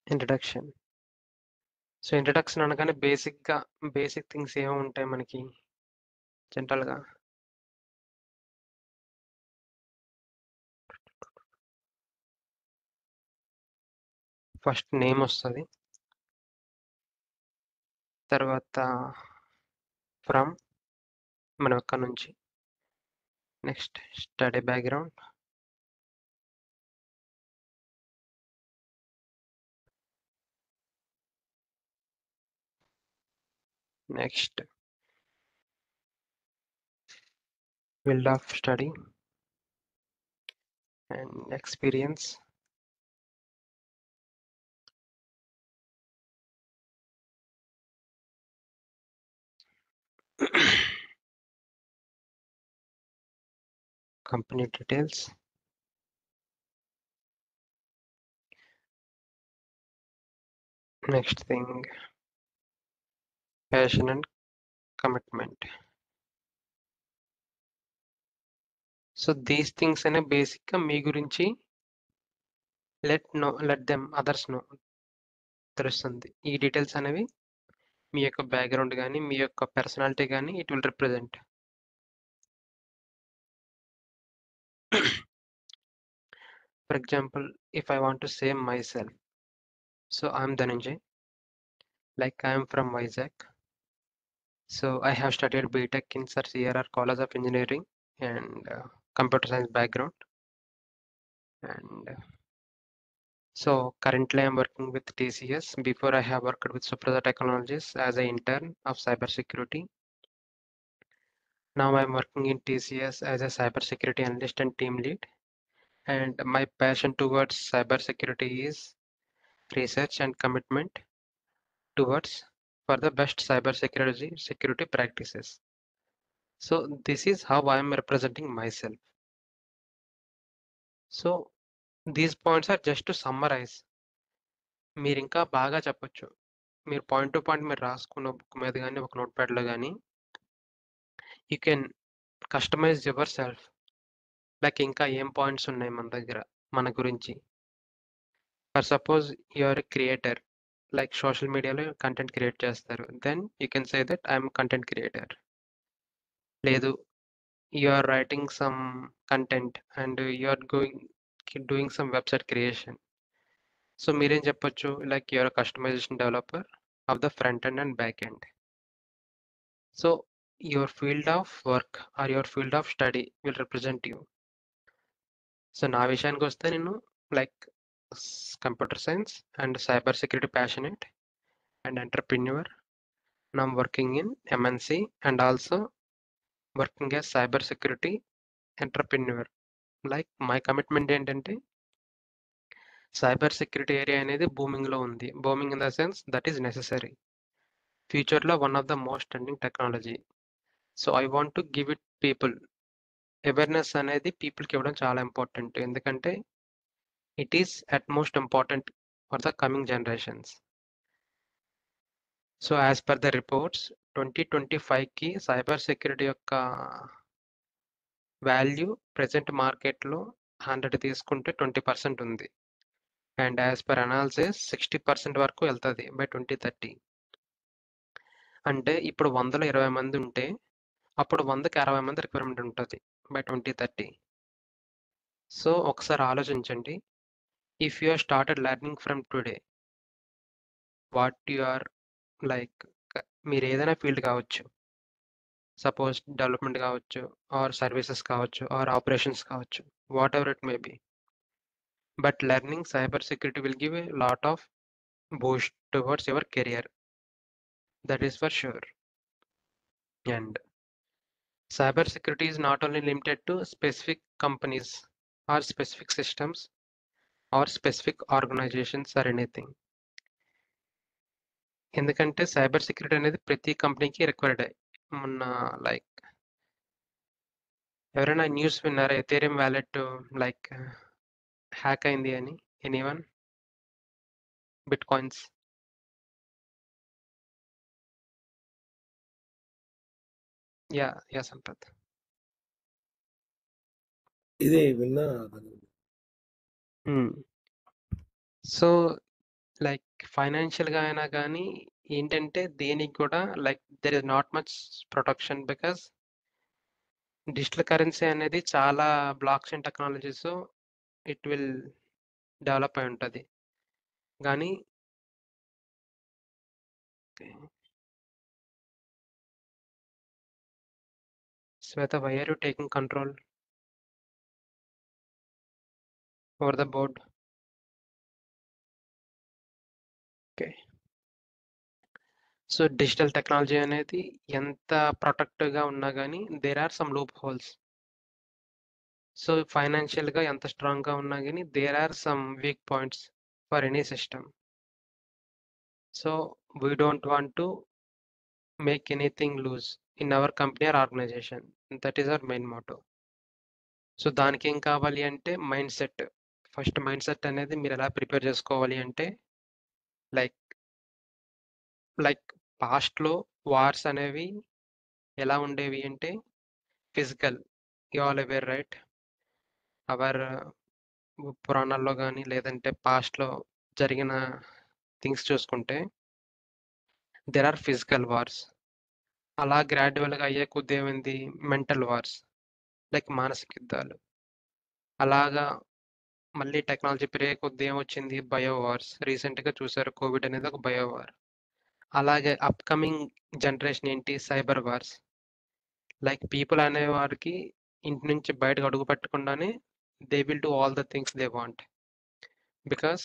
Introduction. So, introduction అనగానే basic things ఏముంటాయి మనకి జనరల్‌గా? ఫస్ట్ నేమొస్తది. తర్వాత ఫ్రమ్ మనం ఎక్కడి నుంచి. Next study background. Next field of study and experience. Company details. Next thing passion and commitment. So, these things అనేవి బేసిక్‌గా మీ గురించి లెట్ దెమ్ అదర్స్ నో తెలుస్తుంది. ఈ డీటెయిల్స్ అనేవి మీ యొక్క బ్యాక్‌గ్రౌండ్ గాని, మీ యొక్క పర్సనాలిటీ గాని it will represent. For example, if I want to say myself, so I'm Dhananjay, like I am from Vizag. So I have studied BTech in Sir CRR College of Engineering and computer science background. And so currently I'm working with TCS. Before I have worked with Suprata Technologies as an intern of cybersecurity. Now I'm working in TCS as a cybersecurity analyst and team lead. And my passion towards cybersecurity is research and commitment towards for the best security practices. So this is how I am representing myself. So these points are just to summarize. మీరు ఇంకా బాగా చెప్పొచ్చు. మీరు point to point మీరు రాసుకున్న book మీద గాని, ఒక నోట్‌ప్యాడ్‌లో గాని you can customise yourself. Like ఇంకా ఏం పాయింట్స్ ఉన్నాయి మన దగ్గర మన గురించి. For suppose you are a creator. Like social మీడియాలో కంటెంట్ క్రియేట్ చేస్తారు. Then you can say that I am content creator. లేదు you are writing some content and you are doing some website creation. So మీరేం చెప్పొచ్చు like you are a customization developer of the front end and back end. So your field of work or your field of study will represent you. So నా విషయానికి వస్తే నేను like computer science and cyber security passionate and entrepreneur. Now I'm working in MNC and also working as cyber security entrepreneur. Like my commitment ఏంటంటే cyber security area అనేది బూమింగ్‌లో ఉంది. Booming in the sense that is necessary. ఫ్యూచర్‌లో one of the most trending technology. So I want to give it people. Awareness అనేది పీపుల్‌కి ఇవ్వడం చాలా important. ఎందుకంటే it is at most important for the coming generations. So as per the reports 2025కి cyber security యొక్క value present మార్కెట్‌లో 100 తీసుకుంటే 20% ఉంది. అండ్ యాస్ పర్ అనాలిసిస్ 60% వరకు వెళ్తది బై 2030. అంటే ఇప్పుడు 100లో 20 మంది ఉంటే అప్పుడు 100కి 60 మంది రిక్వైర్మెంట్ ఉంటుంది బై 2030. సో ఒకసారి ఆలోచించండి. If you are started learning from today what you are like మీరు ఏదైనా ఫీల్డ్ కావచ్చు. సపోజ్ డెవలప్మెంట్ కావచ్చు ఆర్ సర్వీసెస్ కావచ్చు ఆర్ ఆపరేషన్స్ కావచ్చు whatever it may be. But learning cyber security will give a lot of boost towards your career. That is for sure. And cybersecurity is not only limited to specific companies or specific systems or specific organizations or anything. ఎందుకంటే cyber security అనేది ప్రతి కంపెనీకి required. మొన్న like ఎవరైనా news విన్నారా Ethereum wallet like hack అయింది అని? Anyone? Bit coins. Yeah Sampath. ఇదే విన్నా. సో లైక్ ఫైనాన్షియల్‌గా అయినా గానీ ఏంటంటే దేనికి కూడా like there is not much protection because digital currency అనేది చాలా blockchain technologies it will develop అయి ఉంటది. గానీ Shweta, why are you taking control over the board? Okay. So, digital technology అనేది ఎంత ప్రొటెక్టివ్‌గా ఉన్నా గానీ there are some loopholes. So, ఫైనాన్షియల్‌గా ఎంత స్ట్రాంగ్‌గా ఉన్నా గానీ there are some weak points for any system. So, we don't want to make anything loose in our company or organisation. That is our main motto. So, దానికేం కావాలి అంటే mind set. First mind set అనేది మీరెలా prepare చేసుకోవాలి అంటే like like పాస్ట్‌లో wars అనేవి ఎలా ఉండేవి అంటే physical. You all aware right? Our పురాణాల్లో గాని లేదంటే పాస్ట్‌లో జరిగిన థింగ్స్ చూసుకుంటే దేర్ ఆర్ ఫిజికల్ వార్స్. అలా గ్రాడ్యువల్‌గా అయ్యే కొద్దీ ఏమైంది మెంటల్ వార్స్ లైక్ మానసిక యుద్ధాలు. అలాగా మళ్ళీ టెక్నాలజీ పెరిగే కొద్దీ ఏమొచ్చింది బయో వార్స్. రీసెంట్‌గా చూసారు కోవిడ్ అనేది ఒక బయో వార్. అలాగే అప్‌కమింగ్ జనరేషన్ ఏంటి సైబర్ వార్స్. లైక్ పీపుల్ అనేవారికి ఇంటి నుంచి బయటకు అడుగు పెట్టకుండానే they will do all the things they want. Because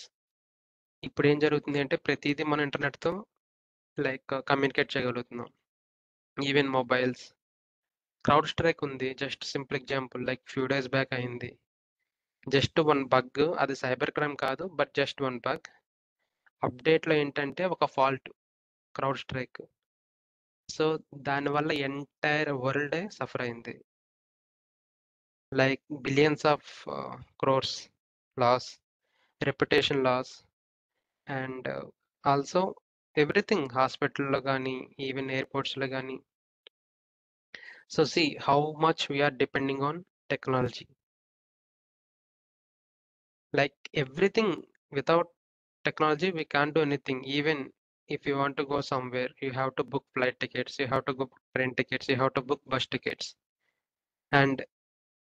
ఇప్పుడేం జరుగుతుంది అంటే ప్రతీదీ మనం ఇంటర్నెట్‌తో లైక్ కమ్యూనికేట్ చేయగలుగుతున్నాం. Even mobiles. క్రౌడ్ స్ట్రైక్ ఉంది. Just simple example like few days back అయింది. జస్ట్ వన్ బగ్ అది సైబర్ క్రైమ్ కాదు. But just one bug. అప్డేట్‌లో ఏంటంటే ఒక ఫాల్ట్ క్రౌడ్ స్ట్రైక్. సో, దానివల్ల ఎంటైర్ వరల్డే సఫర్ అయింది. Like billions of crores loss, reputation loss and also everything హాస్పిటల్‌లో గానీ, ఈవెన్ ఎయిర్‌పోర్ట్స్‌లో గానీ. So see how much we are depending on technology. Like everything without technology, we can't do anything. Even if you want to go somewhere, you have to book flight tickets, you have to book train tickets, you have to book bus tickets. And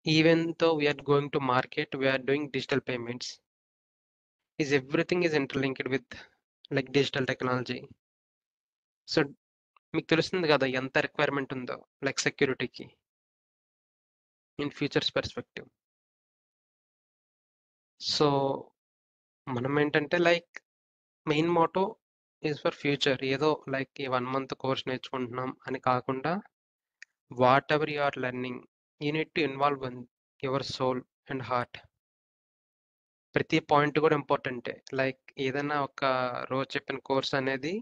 even though we are going to market, we are doing digital payments. Is everything is interlinked with like digital technology. So మీకు తెలుస్తుంది కదా ఎంత requirement ఉందో like సెక్యూరిటీకి in futures perspective. So మనం ఏంటంటే like main motto is for future. ఏదో like ఈ 1 మంత్ కోర్స్ నేర్చుకుంటున్నాం అని కాకుండా whatever you are learning you need to involve in your soul and heart. ప్రతి పాయింట్ కూడా ఇంపార్టెంటే. లైక్ ఏదైనా ఒక రోజు చెప్పిన కోర్స్ అనేది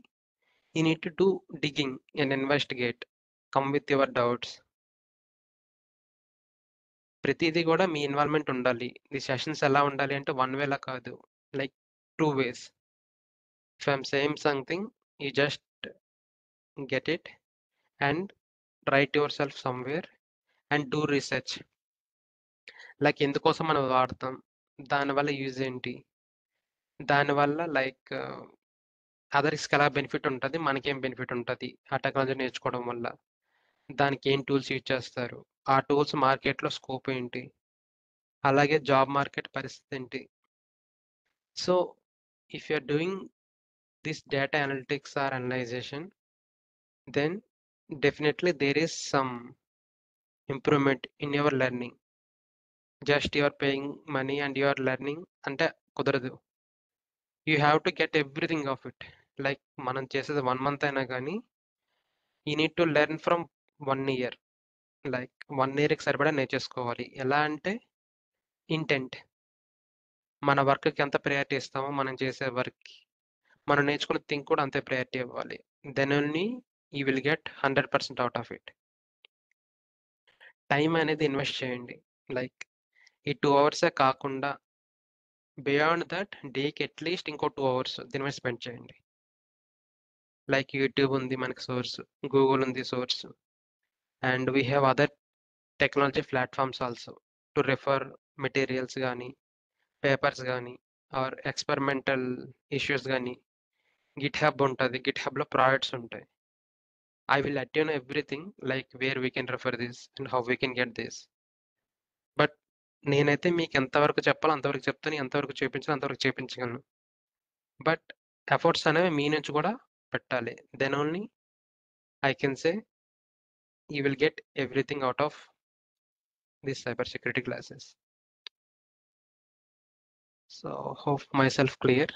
you need to do digging and investigate. Come with your doubts. ప్రతిదీ కూడా మీ ఇన్వాల్వ్‌మెంట్ ఉండాలి. ఈ సెషన్స్ ఎలా ఉండాలి అంటే వన్ వేలా కాదు. Like 2 ways. If I'm saying something you just get it and right yourself somewhere and do research. Like ఎందుకోసం మనం వాడతాం? దానివల్ల యూజ్ ఏంటి? దానివల్ల లైక్ అదర్స్‌కి ఎలా బెనిఫిట్ ఉంటది? మనకేం బెనిఫిట్ ఉంటది? ఆ టెక్నాలజీ నేర్చుకోవడం వల్ల? దానికి ఏం టూల్స్ యూజ్ చేస్తారు? ఆ టూల్స్ మార్కెట్‌లో స్కోప్ ఏంటి? అలాగే జాబ్ మార్కెట్ పరిస్థితి ఏంటి? So, if you are doing this data analytics or analyzation, then definitely there is some improvement in your learning. Just you are paying money and you are learning అంటే కుదరదు. You have to get everything of it. Like మనం చేసేది 1 month అయినా కానీ you need to learn from 1 year. Like 1 ఇయర్‌కి సరిపడా నేర్చేసుకోవాలి. ఎలా అంటే ఇంటెంట్. మన వర్క్‌కి ఎంత ప్రయారిటీ ఇస్తామో మనం చేసే వర్క్‌కి, మనం నేర్చుకున్న థింగ్ కూడా అంతే ప్రయారిటీ ఇవ్వాలి. Then only you will get 100% out of it. Time అనేది ఇన్వెస్ట్ చేయండి. లైక్ ఈ 2 అవర్సే కాకుండా బియాండ్ దట్ డేకి అట్‌లీస్ట్ ఇంకో 2 అవర్స్ దీని మీద స్పెండ్ చేయండి. లైక్ యూట్యూబ్ ఉంది మనకి సోర్స్, గూగుల్ ఉంది source and we have other technology platforms also to refer materials గానీ, పేపర్స్ గానీ. ఆర్ ఎక్స్పెరిమెంటల్ ఇష్యూస్ గానీ, గిట్‌హబ్ ఉంటది. గిట్‌హబ్‌లో ప్రాజెక్ట్స్ ఉంటాయి. I will let you know everything, like where we can refer this and how we can get this. But నేనైతే మీకు ఎంతవరకు చెప్పాలో అంతవరకు చెప్తాను. ఎంతవరకు చేపించాలో అంతవరకు చేపించగలను. బట్ ఎఫర్ట్స్ అనేవి మీ నుంచి కూడా పెట్టాలి. Then only I can say you will get everything out of this cyber security classes. So hope myself clear.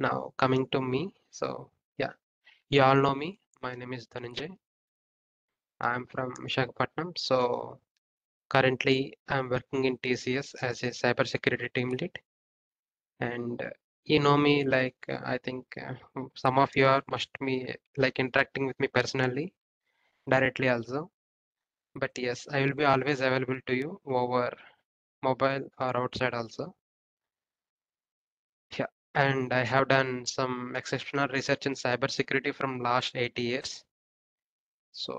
Now coming to me. So yeah, you all know me. My name is Dhananjay. I am from Visakhapatnam. So currently I am working in TCS as a cybersecurity team lead. And you know me, like I think some of you are must be like interacting with me personally, directly also. But yes, I will be always available to you over mobile or outside also. Yeah, and I have done some exceptional research in cybersecurity from last 8 years. So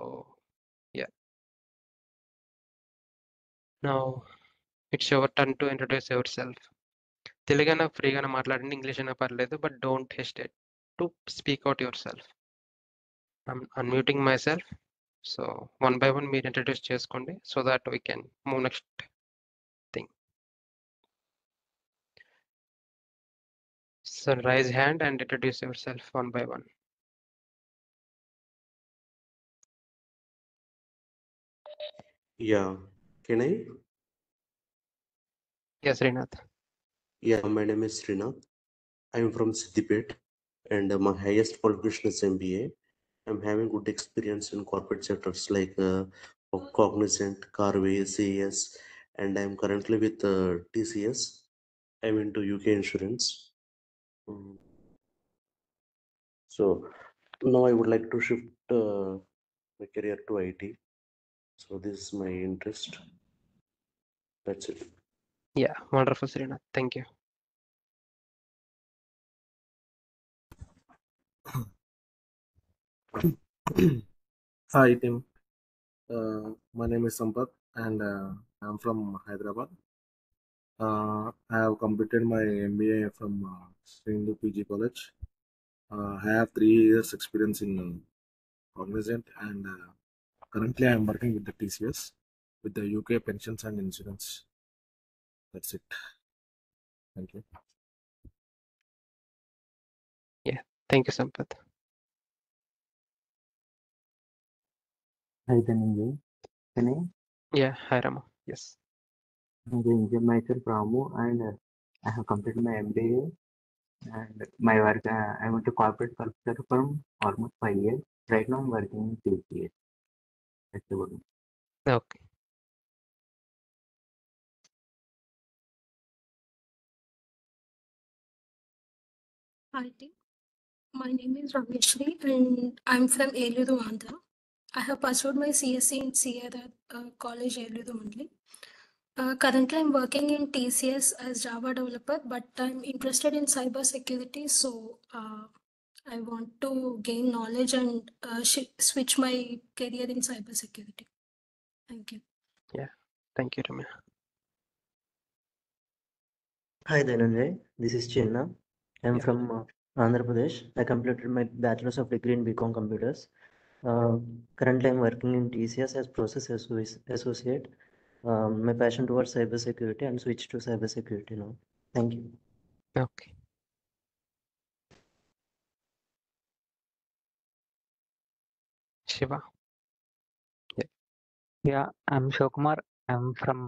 yeah, now it's your turn to introduce yourself. తెలుగైనా ఫ్రీగానే మాట్లాడండి, English అయినా పర్లేదు, but don't hesitate to speak out yourself. I'm unmuting myself. So one by one మీరు introduce చేసుకోండి so that we can move next thing. So raise hand and introduce yourself one by one. Yeah, can I? Yes, Srinath. Yeah, my name is Srinath. I'm from Siddipet, and my highest qualification is MBA. I'm having good experience in corporate sectors like Cognizant, Carway, CES, and I'm currently with TCS. I'm into UK insurance. Mm. So now I would like to shift my career to IT. So this is my interest. That's it. Yeah, wonderful, Srinath. Thank you. Hi, Tim. My name is Sampath, and I'm from Hyderabad. I have completed my MBA from Srindu PG College. I have 3 years experience in Cognizant, and currently I am working with the TCS with the UK pensions and insurance. That's it. Thank you. Thank you, Sampath. Hi, Dhananjay. Can Yeah, hi Rama. Yes. I introduce myself, Ramu, and I have completed my MBA and my work. I went to corporate culture for almost 5 years. Right now, I'm working in TCS. That's the one. Okay. Hi, team. My name is Rameshri and I'm from Eluru, Andhra. I have pursued my CSC in CA at college Eluru only. Currently, I'm working in TCS as Java developer, but I'm interested in cyber security, so I want to gain knowledge and switch my career in cyber security. Thank you. Yeah, thank you, Rama. Hi Dhananjay, this is Chinna. I'm Yeah. from Andhra Pradesh. I completed my Bachelor's of Degree in BCom Computers. Currently, I'm working in TCS as Process Associate. My passion towards cybersecurity and switched to cybersecurity now. Thank you. Okay. Shiva. Yeah, I'm Shokumar. I'm from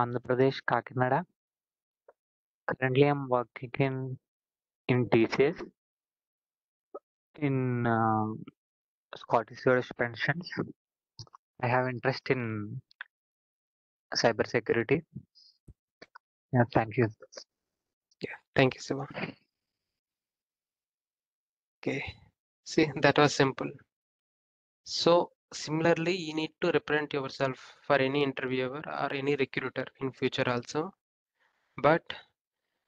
Andhra Pradesh, Kakinada. Currently, I'm working in TCS in Scottish Widows Pensions. I have interest in cybersecurity. Yeah, thank you. Yeah, thank you, Shiva. Okay. See, that was simple. So similarly, you need to represent yourself for any interviewer or any recruiter in future also. But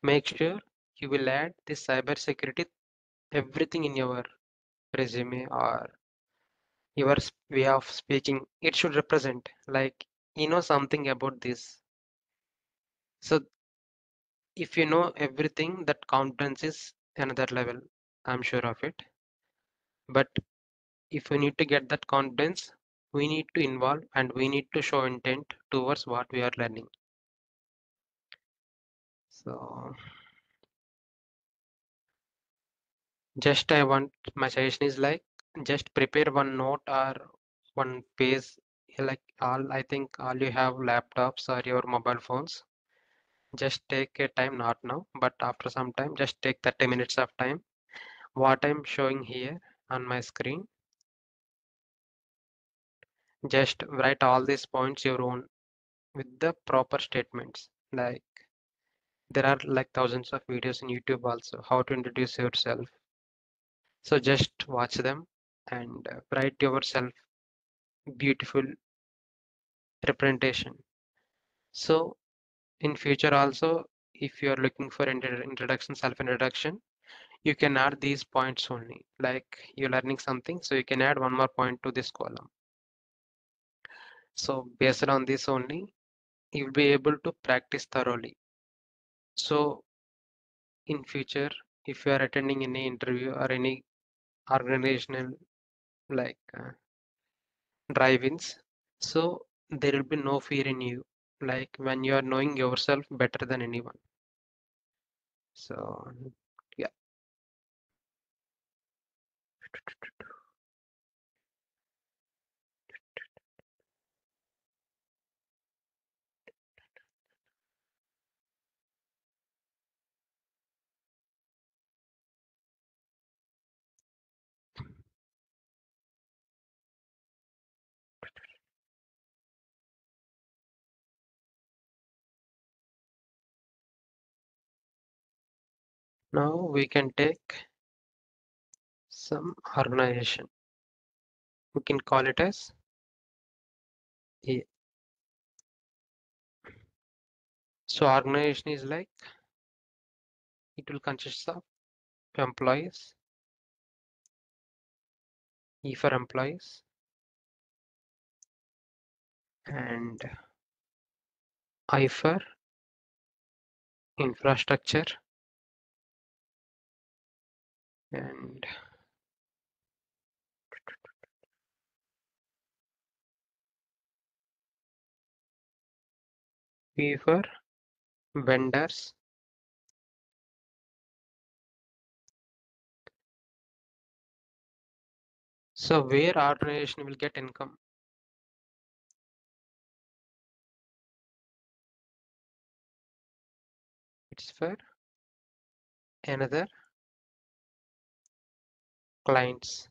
make sure you will add this cybersecurity everything in your resume or your way of speaking. It should represent like you know something about this. So if you know everything, that confidence is another level. I'm sure of it. But if we need to get that confidence, we need to involve and we need to show intent towards what we are learning. So just my suggestion is like, just prepare one note or one page, like I think all you have laptops or your mobile phones. Just take a time, not now, but after some time, just take 30 minutes of time. What I'm showing here on my screen, just write all these points your own with the proper statements. Like there are like thousands of videos in YouTube also, how to introduce yourself. So just watch them and write yourself beautiful representation. So in future also, if you are looking for introduction, self-introduction, you can add these points only. Like you're learning something, so you can add one more point to this column. So based on this only, you'll be able to practice thoroughly. So in future, if you are attending any interview or any organizational like drive-ins, so there will be no fear in you, like when you are knowing yourself better than anyone. So yeah. Now we can take some organization. We can call it as A. So organization is like, it will consist of employees, E for employees, and I for infrastructure, and V for vendors, so where organization will get income? It's for another clients.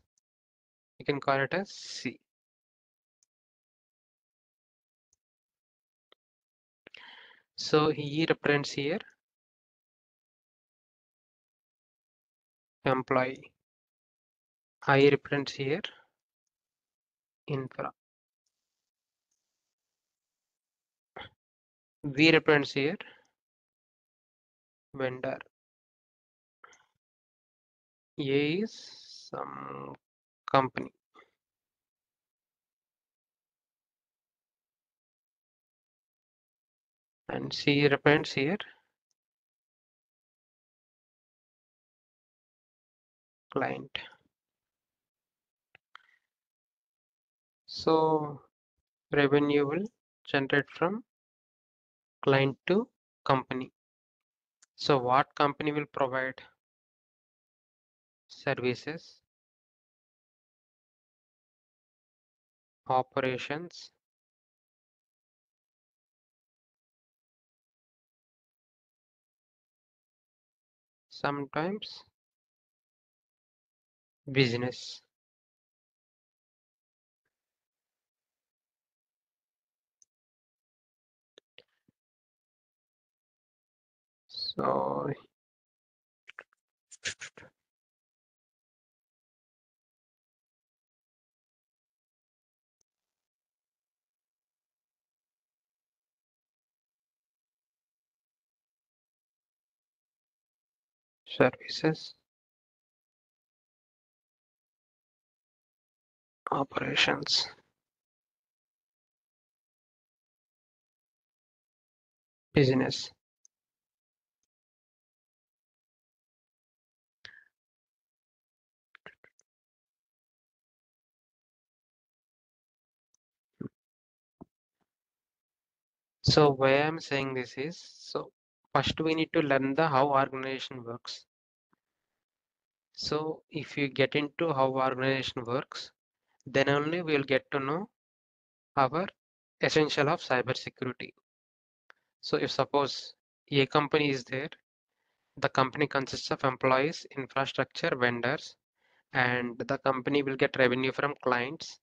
You can call it as C. So he represents here employee. I represents here infra. V represents here vendor. A is some company. And C represents here client. So revenue will generate from client to company. So what company will provide services, operations, sometimes business. So services, operations, business. So why I'm saying this is, so first we need to learn the how organization works. So if you get into how organization works, then only we'll get to know our essential of cybersecurity. So if suppose a company is there, the company consists of employees, infrastructure, vendors, and the company will get revenue from clients,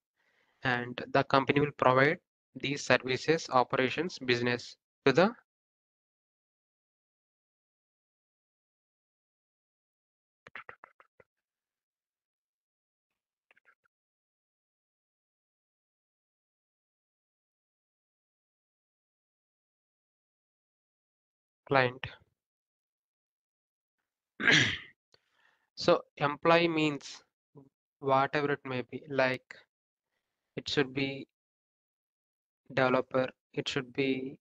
and the company will provide these services, operations, business to the client. So employee means whatever it may be, like it should be developer, it should be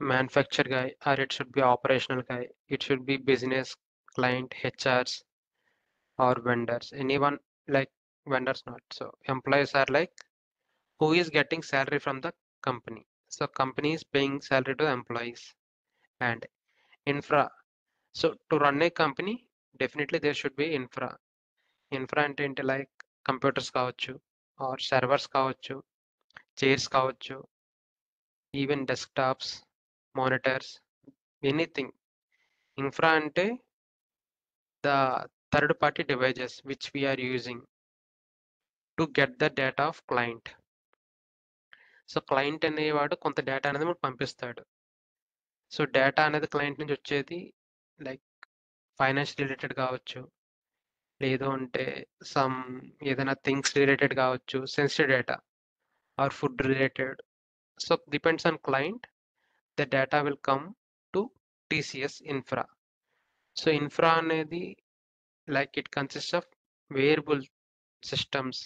manufacturer guy, or it should be operational guy, it should be business client, HRs, or vendors. Anyone, like vendors not. So employees are like who is getting salary from the company. So company is paying salary to employees. And infra. So to run a company, definitely there should be infra. Infra అంటే ఏంటి, like computers కావచ్చు, or servers కావచ్చు, chairs కావచ్చు, even desktops, monitors, anything. Infra అంటే the third party devices which we're using to get the data of client. So client అనేవాడు కొంత data అనేది మనకు పంపిస్తాడు. సో డేటా అనేది క్లయింట్ నుంచి వచ్చేది లైక్ ఫైనాన్స్ రిలేటెడ్ కావచ్చు, లేదు అంటే సమ్ ఏదైనా థింగ్స్ రిలేటెడ్ కావచ్చు, sensitive data or food related. So depends on client, the data will come to TCS infra. So infra అనేది like it consist of variable systems,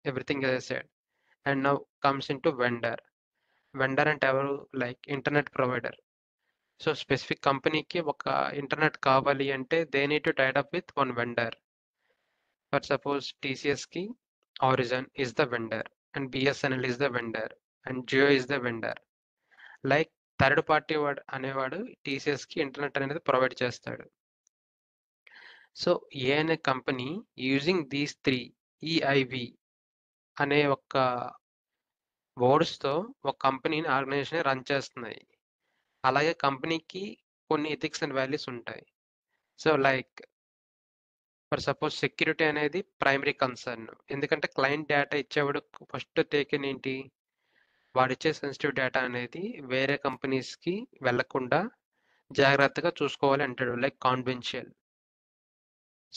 everything as I said. And now comes into vendor. Vendor అంటే ఎవరు, like internet provider. So specific కంపెనీకి ఒక internet కావాలి అంటే they need to tied up with one vendor. For suppose టీసీఎస్కి Origin is the vendor, and BSNL is the vendor, and Jio is the vendor. Like third party వాడు అనేవాడు టీసీఎస్కి internet అనేది provide చేస్తాడు. సో ఏ అనే company using these three EIV అనే ఒక వర్డ్స్తో ఒక కంపెనీని ఆర్గనైజేషన్ రన్ చేస్తున్నాయి. అలాగే కంపెనీకి కొన్ని ఎథిక్స్ అండ్ వాల్యూస్ ఉంటాయి. So like for suppose security అనేది ప్రైమరీ కన్సర్న్, ఎందుకంటే క్లయింట్ డేటా ఇచ్చేవాడు ఫస్ట్ టేకెన్ ఏంటి, వాడిచ్చే సెన్సిటివ్ డేటా అనేది వేరే కంపెనీస్కి వెళ్లకుండా జాగ్రత్తగా చూసుకోవాలి అంటాడు, like confidential.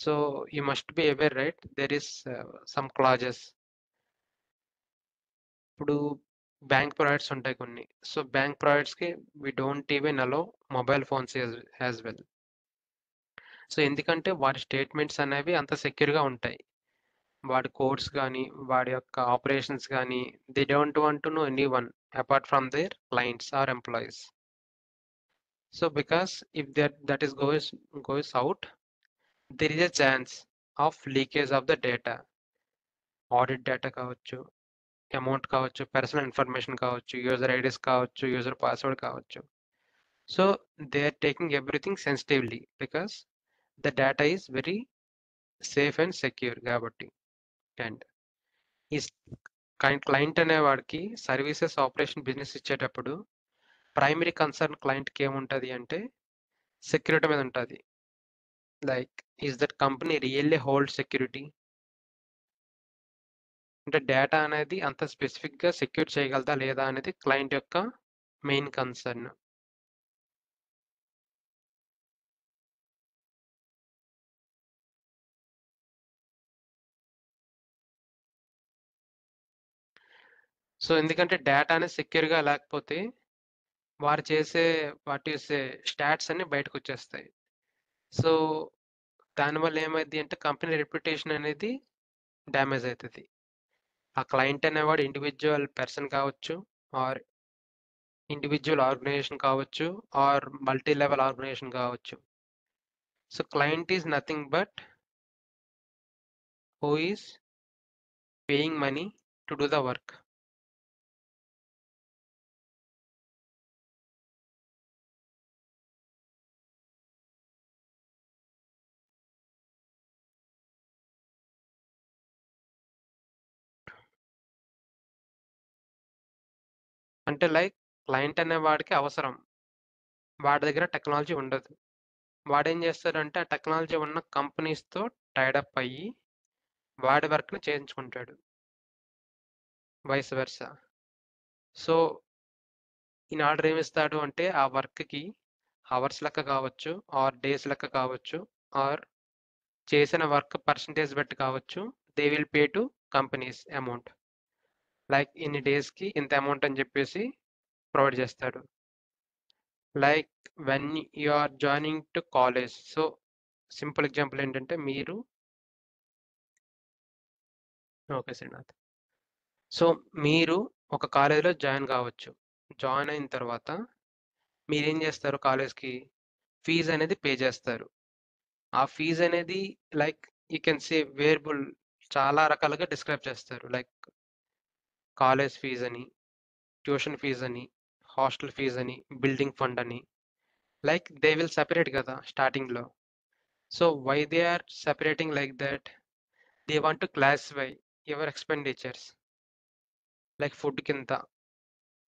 So you must be aware, right, there is some clauses. ఇప్పుడు బ్యాంక్ ప్రొవైడర్స్ ఉంటాయి కొన్ని. సో బ్యాంక్ ప్రొవైడర్స్కి we don't even allow mobile phones as well. So ఎందుకంటే వాడి స్టేట్మెంట్స్ అనేవి అంత సెక్యూర్గా ఉంటాయి, వాడి కోడ్స్ కానీ వాడి యొక్క ఆపరేషన్స్ కానీ they don't want to know anyone apart from their clients or employees. So because if that is goes out, there is a chance of leakage of the data. Audit data కావచ్చు, amount కావచ్చు, personal information కావచ్చు, user IDs కావచ్చు, user password కావచ్చు. So they are taking everything sensitively because the data is very safe and secure కాబట్టి. And ఈ client అనేవాడికి services, operation, business ఇచ్చేటప్పుడు primary concern క్లయింట్కి ఏముంటుంది అంటే సెక్యూరిటీ మీద ఉంటుంది. Like is that company really hold security, అంటే డేటా అనేది అంత స్పెసిఫిక్గా సెక్యూర్ చేయగలదా లేదా అనేది క్లయింట్ యొక్క మెయిన్ కన్సర్న్. సో ఎందుకంటే డేటా అనేది సెక్యూర్గా లేకపోతే వారు చేసే వాటి స్టాట్స్ అన్ని బయటకు వచ్చేస్తాయి. సో దానివల్ల ఏమైంది అంటే కంపెనీ రెప్యుటేషన్ అనేది డ్యామేజ్ అవుతుంది. ఆ క్లయింట్ అనేవాడు ఇండివిజువల్ పర్సన్ కావచ్చు, ఆర్ ఇండివిజువల్ ఆర్గనైజేషన్ కావచ్చు, ఆర్ మల్టీ లెవెల్ ఆర్గనైజేషన్ కావచ్చు. So client is nothing but who is paying money to do the work. అంటే లైక్ క్లయింట్ అనేవాడికి అవసరం. వాడి దగ్గర టెక్నాలజీ ఉండదు. వాడేం చేస్తాడంటే ఆ టెక్నాలజీ ఉన్న కంపెనీస్‌తో టైడ్ అప్ అయ్యి వాడి వర్క్‌ని చేయించుకుంటాడు. Vice versa. సో, ఈయన ఆర్డర్ ఏమిస్తాడు అంటే ఆ వర్క్‌కి అవర్స్ లెక్క కావచ్చు, ఆర్ డేస్ లెక్క కావచ్చు, ఆర్ చేసిన వర్క్ పర్సెంటేజ్ బట్టి కావచ్చు. They will pay to companies amount. Like ఇన్ని డేస్‌కి ఇంత అమౌంట్ అని చెప్పేసి ప్రొవైడ్ చేస్తాడు. Like when you are joining to college. So, simple example ఏంటంటే మీరు ఓకే శ్రీనాథ్. సో, మీరు ఒక కాలేజ్‌లో జాయిన్ కావచ్చు. జాయిన్ అయిన తర్వాత మీరేం చేస్తారు కాలేజ్‌కి ఫీజ్ అనేది పే చేస్తారు. ఆ ఫీజ్ అనేది like you can say variable చాలా రకాలుగా డిస్క్రైబ్ చేస్తారు. లైక్ కాలేజ్ ఫీజ్ అని, ట్యూషన్ ఫీజ్ అని, హాస్టల్ ఫీజ్ అని, బిల్డింగ్ ఫండ్ అని. లైక్ దే విల్ సెపరేట్ కదా స్టార్టింగ్‌లో. So, why they are separating like that? They want to classify your expenditures. Like food కింద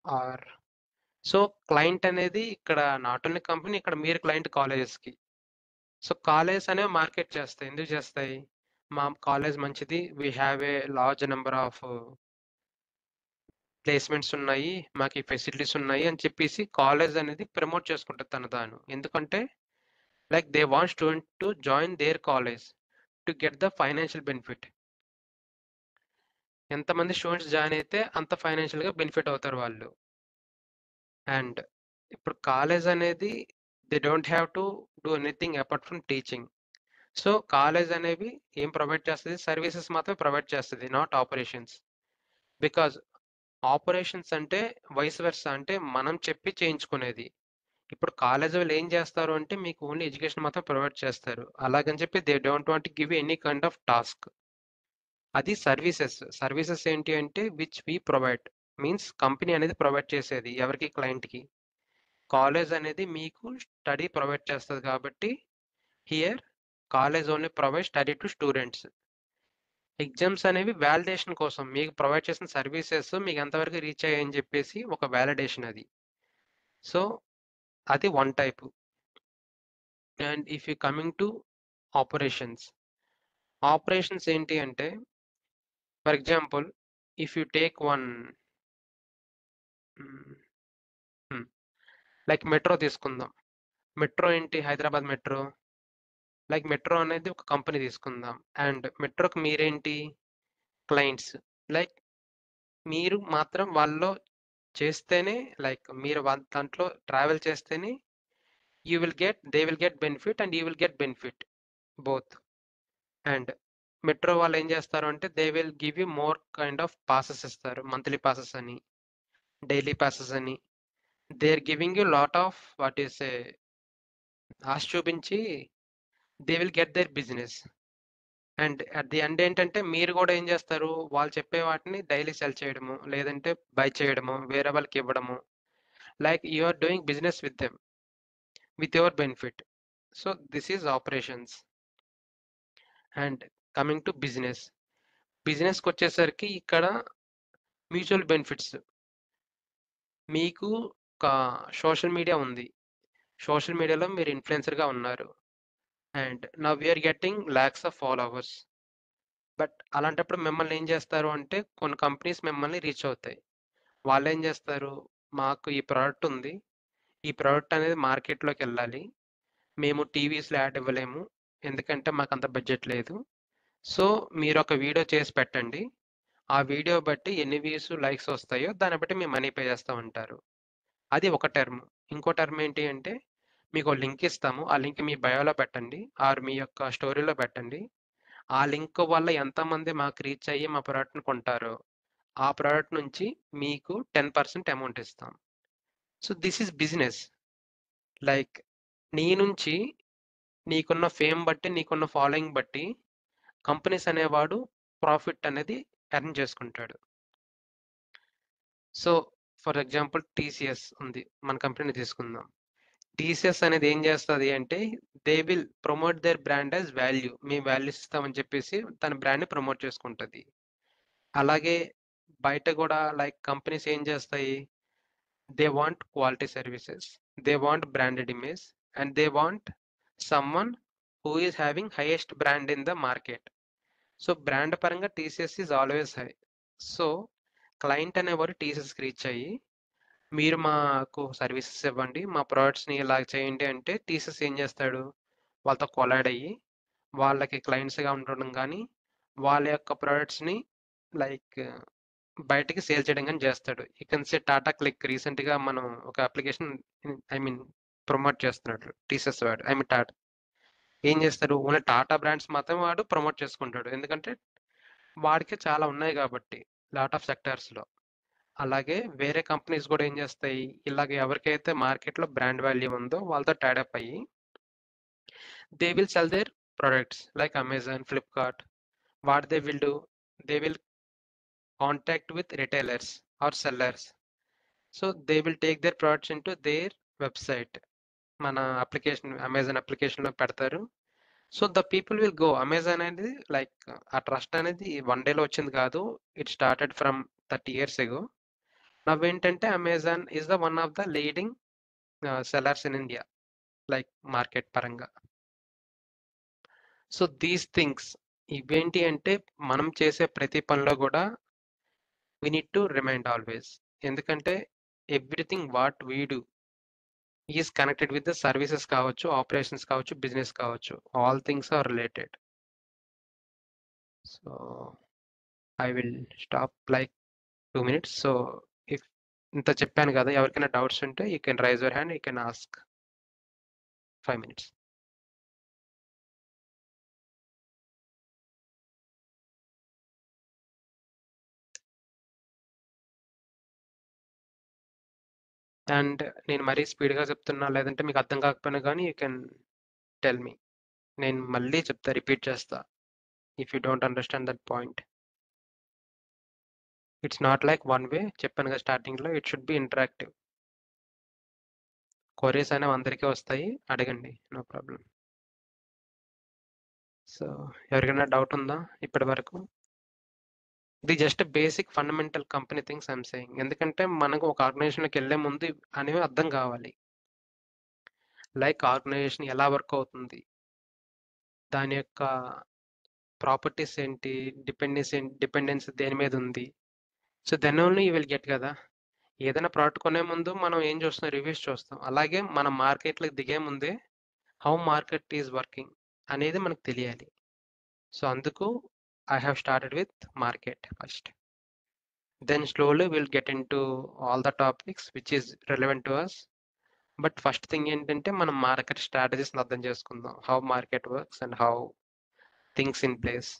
ఆర్ సో, క్లయింట్ అనేది ఇక్కడ not only company, ఇక్కడ మీరు క్లయింట్ కాలేజెస్‌కి. సో, కాలేజెస్ అనేవి మార్కెట్ చేస్తాయి. ఎందుకు చేస్తాయి? మా కాలేజ్ మంచిది. వి have a large number of placements ఉన్నాయి. మాకు ఈ ఫెసిలిటీస్ ఉన్నాయి అని చెప్పేసి కాలేజ్ అనేది ప్రమోట్ చేసుకుంటది తను తాను. ఎందుకంటే like they want student to join their college to get the financial benefit. ఎంతమంది స్టూడెంట్స్ జాయిన్ అయితే అంత ఫైనాన్షియల్‌గా బెనిఫిట్ అవుతారు వాళ్ళు. అండ్ ఇప్పుడు కాలేజ్ అనేది they don't have to do anything apart from teaching. So, college అనేవి ఏం ప్రొవైడ్ చేస్తది? సర్వీసెస్ మాత్రమే ప్రొవైడ్ చేస్తది. Not operations. బికాజ్ ఆపరేషన్స్ అంటే వైస్ వెర్సా అంటే మనం చెప్పి చేయించుకునేది. ఇప్పుడు కాలేజ్ వాళ్ళు ఏం చేస్తారు అంటే మీకు ఓన్లీ ఎడ్యుకేషన్ మాత్రం ప్రొవైడ్ చేస్తారు. అలాగని చెప్పి they don't want to give any kind of task. అది సర్వీసెస్. సర్వీసెస్ ఏంటి అంటే which we provide. Means company అనేది ప్రొవైడ్ చేసేది ఎవరికి? క్లయింట్‌కి. కాలేజ్ అనేది మీకు స్టడీ ప్రొవైడ్ చేస్తది కాబట్టి here college only provide study to students. Exams అనేవి వాలిడేషన్ కోసం మీకు ప్రొవైడ్ చేసిన సర్వీసెస్ మీకు ఎంతవరకు రీచ్ అయ్యాయని చెప్పేసి ఒక వాలిడేషన్ అది. సో, అది one type. And if you coming to operations. Operations ఏంటి అంటే for example if you take one like metro తీసుకుందాం. మెట్రో ఏంటి? హైదరాబాద్ మెట్రో. లైక్ మెట్రో అనేది ఒక కంపెనీ తీసుకుందాం. అండ్ మెట్రోకి మీరేంటి? క్లయింట్స్. లైక్ మీరు మాత్రం వాళ్ళలో చేస్తేనే లైక్ మీరు దాంట్లో ట్రావెల్ చేస్తేనే they will get benefit and you will get benefit both. And metro వాళ్ళు ఏం చేస్తారు అంటే they will give you more kind of passes ఇస్తారు. మంత్లీ పాసెస్ అని, డైలీ పాసెస్ అని. They are giving you lot of what is a ఆశ చూపించి they will get their business. And at the end ఏంటంటే మీరు కూడా ఏం చేస్తారు? వాళ్ళు చెప్పే వాటిని డైలీ సెల్ చేయడము, లేదంటే బై చేయడము, వేరే వాళ్ళకి ఇవ్వడము. Like you are doing business with them with your benefit. So, this is operations. And coming to business. బిజినెస్‌కి వచ్చేసరికి ఇక్కడ మ్యూచువల్ బెనిఫిట్స్. మీకు ఒక సోషల్ మీడియా ఉంది. సోషల్ మీడియాలో మీరు ఇన్‌ఫ్లుయెన్సర్‌గా ఉన్నారు. And now you are getting lakhs of followers. But అలాంటప్పుడు మిమ్మల్ని ఏం చేస్తారు అంటే కొన్ని కంపెనీస్ మిమ్మల్ని రీచ్ అవుతాయి. వాళ్ళేం చేస్తారు? మాకు ఈ ప్రోడక్ట్ ఉంది. ఈ ప్రోడక్ట్ అనేది మార్కెట్‌లోకెళ్ళాలి. మేము టీవీస్‌లో యాడ్ ఇవ్వలేము. ఎందుకంటే మాకంత బడ్జెట్ లేదు. సో, మీరొక వీడియో చేసి పెట్టండి. ఆ వీడియో బట్టి ఎన్ని వ్యూస్, లైక్స్ వస్తాయో దాన్ని బట్టి మేము మనీ పే చేస్తామంటారు. అది ఒక టర్మ్. ఇంకో టర్మ్ ఏంటి అంటే మీకో లింక్ ఇస్తాము. ఆ లింక్ మీ బయోలో పెట్టండి. ఆర్ మీ యొక్క స్టోరీలో పెట్టండి. ఆ లింక్ వల్ల ఎంతమంది మాకు రీచ్ అయ్యి మా ప్రోడక్ట్‌ని కొంటారో, ఆ ప్రోడక్ట్ నుంచి మీకు 10% అమౌంట్ ఇస్తాం. So, this is business. Like నీ నుంచి నీకున్న ఫేమ్ బట్టి, నీకున్న ఫాలోయింగ్ బట్టి కంపెనీస్ అనేవాడు ప్రాఫిట్ అనేది ఎర్న్ చేసుకుంటాడు. సో, ఫర్ ఎగ్జాంపుల్ టీసీఎస్ ఉంది. మన కంపెనీని తీసుకుందాం. టీసీఎస్ అనేది ఏం చేస్తది అంటే they will promote their brand as value. మేము వాల్యూస్ ఇస్తామని చెప్పేసి తన బ్రాండ్‌ని ప్రమోట్ చేసుకుంటది. అలాగే బయట కూడా లైక్ కంపెనీస్ ఏం చేస్తాయి? they want quality services, they want branded image, and they want someone who is having highest brand in the market. So brand పరంగా TCS is always high. So client అనేవారు టీసీఎస్కి reach అయ్యి మీరు మాకు services ఇవ్వండి, మా ప్రోడక్ట్స్ని ఇలా చేయండి అంటే టీసీఎస్ ఏం చేస్తాడు, వాళ్ళతో కొలాడ్ అయ్యి వాళ్ళకి క్లయింట్స్గా ఉండడం కానీ వాళ్ళ యొక్క ప్రోడక్ట్స్ని లైక్ బయటికి సేల్ చేయడం కానీ చేస్తాడు. You can say Tata click రీసెంట్గా మనం ఒక అప్లికేషన్ ప్రమోట్ చేస్తున్నాడు టీసీఎస్ వాడు. టాటా ఏం చేస్తాడు, ఓన్లీ టాటా బ్రాండ్స్ మాత్రం వాడు ప్రమోట్ చేసుకుంటాడు, ఎందుకంటే వాడికి చాలా ఉన్నాయి కాబట్టి లాట్ ఆఫ్ సెక్టార్స్లో. అలాగే వేరే కంపెనీస్ కూడా ఏం చేస్తాయి, ఇలాగ ఎవరికైతే మార్కెట్లో బ్రాండ్ వాల్యూ ఉందో వాళ్ళతో టైడప్ అయ్యి they will sell their products like Amazon, Flipkart. What they will do, they will contact with retailers or sellers. So they will take their products in to their website. మన application Amazon అప్లికేషన్లో పెడతారు. So the people will go. Amazon అనేది like ఆ trust అనేది one డేలో వచ్చింది కాదు, it started from 30 years ago. నవ్వేంటంటే Amazon is the one of the leading sellers in India like market పరంగా. సో దీస్ థింగ్స్ ఇవేంటి అంటే మనం చేసే ప్రతి పనిలో కూడా we need to remind always, ఎందుకంటే everything what we do is connected with the services కావచ్చు, ఆపరేషన్స్ కావచ్చు, బిజినెస్ కావచ్చు, all things are related. So I will stop like 2 minutes. So if ఇంత చెప్పాను కదా, ఎవరికైనా డౌట్స్ ఉంటే you can raise your hand, you can ask. 5 minutes. అండ్ నేను మరీ స్పీడ్గా చెప్తున్నా లేదంటే మీకు అర్థం కాకపోయినా కానీ యూ కెన్ టెల్ మీ, నేను మళ్ళీ చెప్తా, రిపీట్ చేస్తా if you don't understand that point. It's not like one way, చెప్పాను కదా స్టార్టింగ్లో, it should B interactive. Queries అనేవి అందరికీ వస్తాయి, అడగండి, నో ప్రాబ్లం. సో ఎవరికైనా డౌట్ ఉందా ఇప్పటి వరకు? ఇది just basic fundamental company things I'm saying, ఎందుకంటే మనకు ఒక ఆర్గనైజేషన్కి వెళ్ళే ముందు అనేవి అర్థం కావాలి. లైక్ ఆర్గనైజేషన్ ఎలా వర్క్ అవుతుంది, దాని యొక్క ప్రాపర్టీస్ ఏంటి, డిపెండెన్స్ దేని మీద ఉంది. So then only you will get కదా. ఏదైనా ప్రోడక్ట్ కొనే ముందు మనం ఏం చూస్తాం, రివ్యూస్ చూస్తాం. అలాగే మనం మార్కెట్లోకి దిగే ముందే హౌ మార్కెట్ ఈజ్ వర్కింగ్ అనేది మనకు తెలియాలి. సో అందుకు I have started with market first, then slowly will get in to all the topics which is relevant to us. But first thing ఏంటంటే మనం మార్కెట్ స్ట్రాటజీస్ని అర్థం చేసుకుందాం, how market works and how things in place.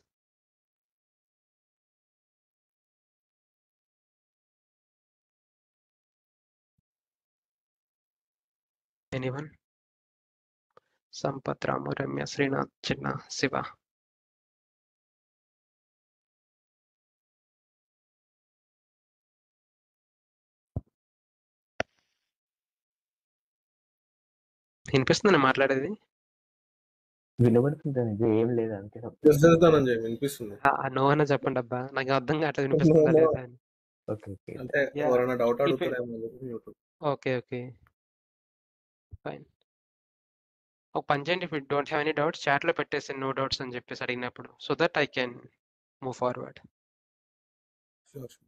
Anyone? Sampath, Ramu, Ramya, Srinath, Chinna, Shiva. వినిపిస్తుంది నేను మాట్లాడేది? వినబడుతుంది, ఏం లేదు అంతే. ధనంజయ్ వినిపిస్తుంది. నో అన్న చెప్పండి అబ్బా, నాకు అర్థం కావట్లేదు వినిపిస్తుందా లేదా అని. Okay okay. అంటే Yeah. ఎవరైనా డౌట్ If it- అడుగుతారేమో అని చెప్పి mute. Okay okay fine. ఒక పని చేయండి, if you don't have any doubts చాట్లో పెట్టేసి నో డౌట్స్ అని చెప్పేసి అడిగినప్పుడు, so that I can move forward. Sure, sure.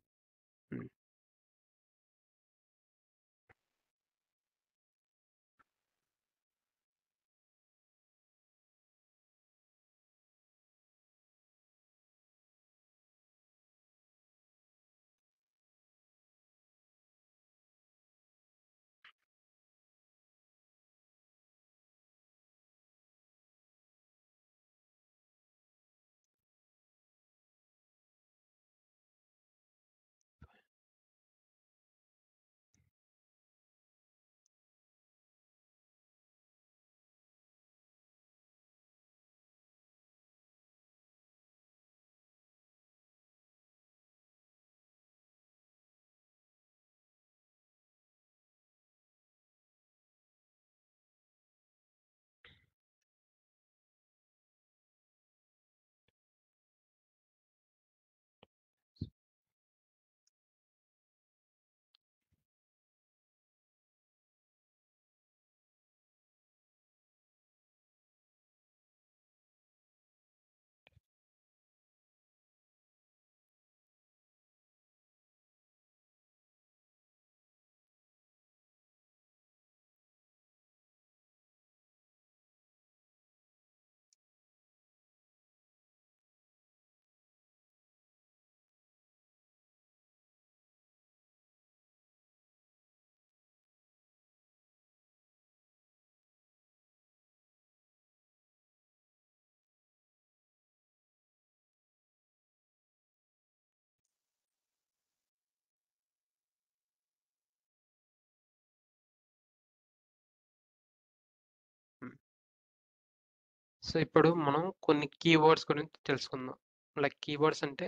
So ఇప్పుడు మనం కొన్ని కీవర్డ్స్ గురించి తెలుసుకుందాం. లైక్ కీవర్డ్స్ అంటే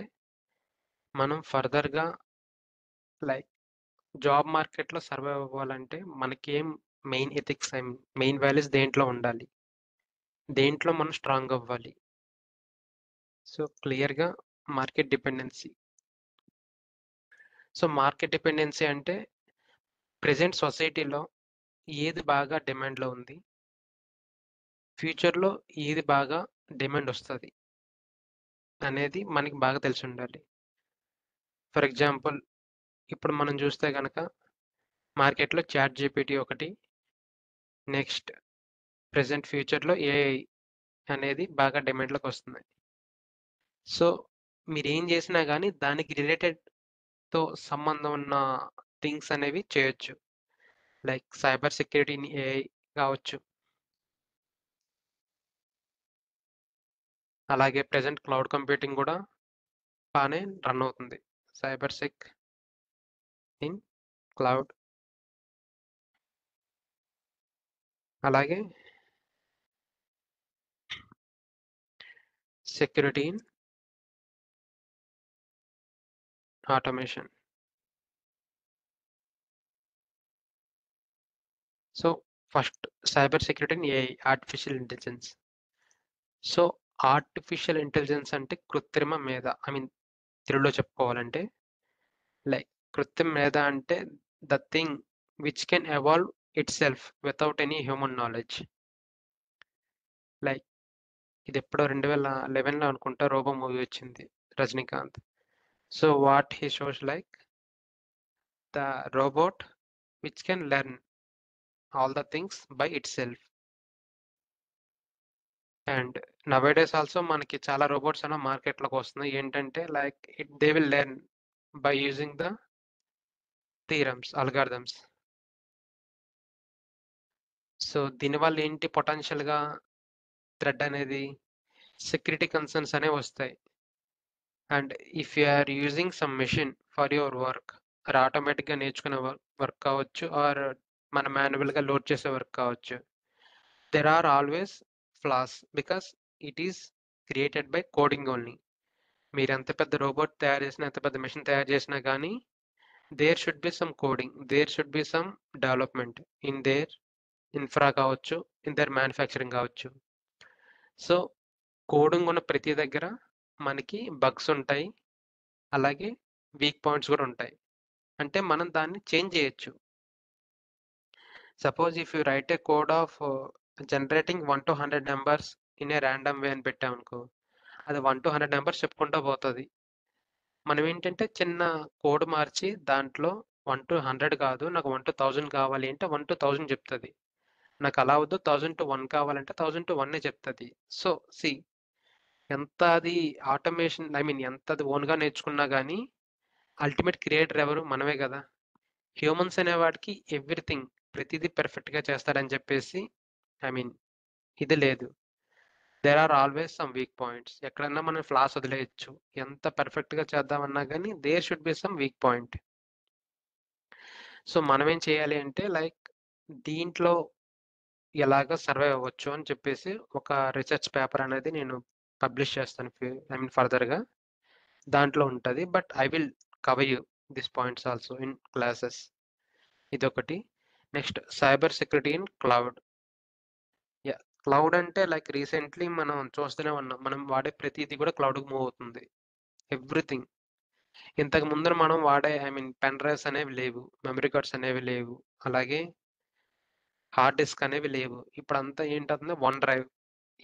మనం ఫర్దర్గా లైక్ జాబ్ మార్కెట్లో సర్వైవ్ అవ్వాలంటే మనకేం మెయిన్ ఎథిక్స్ మెయిన్ వాల్యూస్ దేంట్లో ఉండాలి, దేంట్లో మనం స్ట్రాంగ్ అవ్వాలి. సో క్లియర్గా market dependency. So market dependency అంటే ప్రెజెంట్ సొసైటీలో ఏది బాగా డిమాండ్లో ఉంది, ఫ్యూచర్లో ఏది బాగా డిమాండ్ వస్తుంది అనేది మనకి బాగా తెలిసి ఉండాలి. ఫర్ ఎగ్జాంపుల్ ఇప్పుడు మనం చూస్తే కనుక మార్కెట్లో చాట్ జీపీటీ ఒకటి, నెక్స్ట్ ప్రెజెంట్ ఫ్యూచర్లో ఏఐ అనేది బాగా డిమాండ్లోకి వస్తుంది. సో మీరు ఏం చేసినా కానీ దానికి రిలేటెడ్తో సంబంధం ఉన్న థింగ్స్ అనేవి చేయొచ్చు. లైక్ సైబర్ సెక్యూరిటీని ఏఐ కావచ్చు, అలాగే ప్రెజెంట్ క్లౌడ్ కంప్యూటింగ్ కూడా బాగానే రన్ అవుతుంది. సైబర్ సెక్ ఇన్ క్లౌడ్, అలాగే security in automation. So first cyber security in AI, artificial intelligence. So artificial intelligence అంటే కృత్రిమ మేధ. తెలుగులో చెప్పుకోవాలంటే లైక్ కృత్రిమ మేధ అంటే the thing which can evolve it self without any human knowledge. Like ఇది ఎప్పుడో 2011లో అనుకుంటా రోబో మూవీ వచ్చింది, Rajinikanth. So what he shows like the robot which can learn all the things by it self. And nowadays also మనకి చాలా robots అన్న మార్కెట్లోకి వస్తున్నాయి. ఏంటంటే like they will learn by using the theorems, algorithms. So దీనివల్ల ఏంటి పొటెన్షియల్గా థ్రెడ్ అనేది సెక్యూరిటీ కన్సర్న్స్ అనేవి వస్తాయి. And if you are using some machine for your work, అది ఆటోమేటిక్గా నేర్చుకునే వర్క్ కావచ్చు, ఆర్ మన మాన్యువల్గా లోడ్ చేసే వర్క్ కావచ్చు, there are always flaws because it is created by coding only. మీరు ఎంత పెద్ద రోబోట్ తయారు చేసినా, ఎంత పెద్ద మెషిన్ తయారు చేసినా కానీ there should be some coding, there should be some development in their infra కావచ్చు, ఇన్ దేర్ మ్యానుఫ్యాక్చరింగ్ కావచ్చు. సో కోడింగ్ ఉన్న ప్రతి దగ్గర మనకి బగ్స్ ఉంటాయి, అలాగే వీక్ పాయింట్స్ కూడా ఉంటాయి. అంటే మనం దాన్ని చేంజ్ చేయొచ్చు. Suppose if you write a code of generating 1 to 100 numbers in a random way అని పెట్టామనుకో, అది 1 to 100 నెంబర్స్ చెప్పుకుంటూ పోతుంది. మనం ఏంటంటే చిన్న కోడ్ మార్చి దాంట్లో 1 to 100 కాదు, నాకు 1 to 1000 కావాలి అంటే 1 to 1000 చెప్తుంది. నాకు అలా వద్దు 1000 to 1 కావాలంటే 1000 to 1 చెప్తుంది. సో సి ఎంత అది ఆటోమేషన్, ఎంత అది ఓన్గా నేర్చుకున్నా కానీ అల్టిమేట్ క్రియేటర్ ఎవరు? మనమే కదా. హ్యూమన్స్ అనేవాడికి ఎవ్రీథింగ్ ప్రతిదీ పర్ఫెక్ట్గా చేస్తారని చెప్పేసి ఇది లేదు. There are always some weak points. ఎక్కడన్నా మనం ఫ్లాస్ వదిలేయచ్చు. ఎంత పర్ఫెక్ట్గా చేద్దామన్నా కానీ there should be some weak point. So మనం ఏం చేయాలి అంటే లైక్ దీంట్లో ఎలాగ సర్వైవ్ అవ్వచ్చు అని చెప్పేసి ఒక రీసెర్చ్ పేపర్ అనేది నేను పబ్లిష్ చేస్తాను ఫర్దర్గా. దాంట్లో ఉంటుంది. But I will cover you this points also in classes. ఇదొకటి. Next cyber security in cloud. Cloud అంటే లైక్ రీసెంట్లీ మనం చూస్తూనే ఉన్నాం, మనం వాడే ప్రతిదీ కూడా క్లౌడ్కి మూవ్ అవుతుంది. ఎవ్రీథింగ్. ఇంతకు ముందర మనం వాడే పెన్ డ్రైవ్స్ అనేవి లేవు, మెమరీ కార్డ్స్ అనేవి లేవు, అలాగే హార్డ్ డిస్క్ అనేవి లేవు. ఇప్పుడు అంతా ఏంటంటే వన్ డ్రైవ్.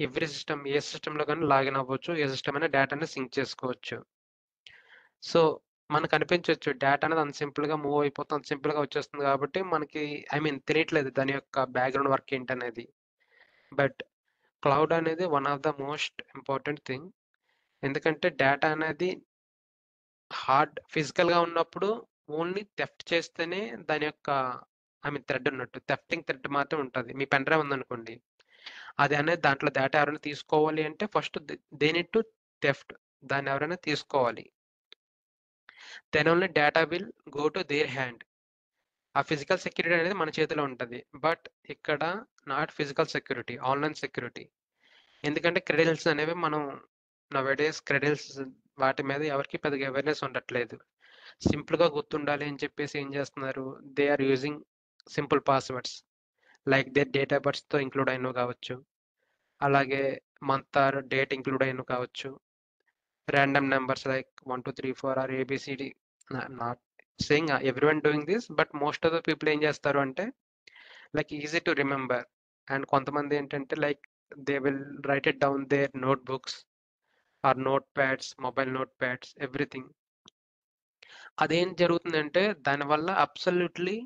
ఎవ్రీ సిస్టమ్, ఏ సిస్టంలో కానీ లాగిన్ అవ్వచ్చు, ఏ సిస్టమ్ అయినా డేటాని సింక్ చేసుకోవచ్చు. సో మనకు అనిపించవచ్చు డేటా అనేది అంత సింపుల్గా మూవ్ అయిపోతుంది, అంత సింపుల్గా వచ్చేస్తుంది కాబట్టి మనకి తెలియట్లేదు దాని యొక్క బ్యాక్గ్రౌండ్ వర్క్ ఏంటనేది. బట్ క్లౌడ్ అనేది one of the most important thing. ఎందుకంటే డేటా అనేది ఫిజికల్గా ఉన్నప్పుడు ఓన్లీ థెఫ్ట్ చేస్తేనే దాని యొక్క థ్రెడ్ ఉన్నట్టు. థెఫ్టింగ్ థ్రెడ్ మాత్రం ఉంటుంది. మీ పెన్ డ్రైవ్ ఉందనుకోండి, అది అనేది దాంట్లో డేటా ఎవరైనా తీసుకోవాలి అంటే first they need to theft, దాన్ని ఎవరైనా తీసుకోవాలి. Then only data will go to their hand. ఆ ఫిజికల్ సెక్యూరిటీ అనేది మన చేతిలో ఉంటుంది. బట్ ఇక్కడ not physical security, online security. ఎందుకంటే క్రెడెన్షియల్స్ అనేవి మనం నవేడేస్ క్రెడెన్షియల్స్ వాటి మీద ఎవరికి పెద్దగా అవేర్నెస్ ఉండట్లేదు. సింపుల్గా గుర్తుండాలి అని చెప్పేసి ఏం చేస్తున్నారు, they are using simple passwords like they date of బర్త్తో ఇంక్లూడ్ అయినవి కావచ్చు, అలాగే మంత్ ఆర్ డేట్ ఇంక్లూడ్ అయినవి కావచ్చు, random numbers like 1 2 3 4 or ABCD. Not saying everyone doing this, but most of the people ఏం చేస్తారు అంటే like easy to remember. And కొంతమంది ఏంటంటే like they will write it down their notebooks or notepads, mobile notepads, everything. అదేం జరుగుతుందంటే దానివల్ల absolutely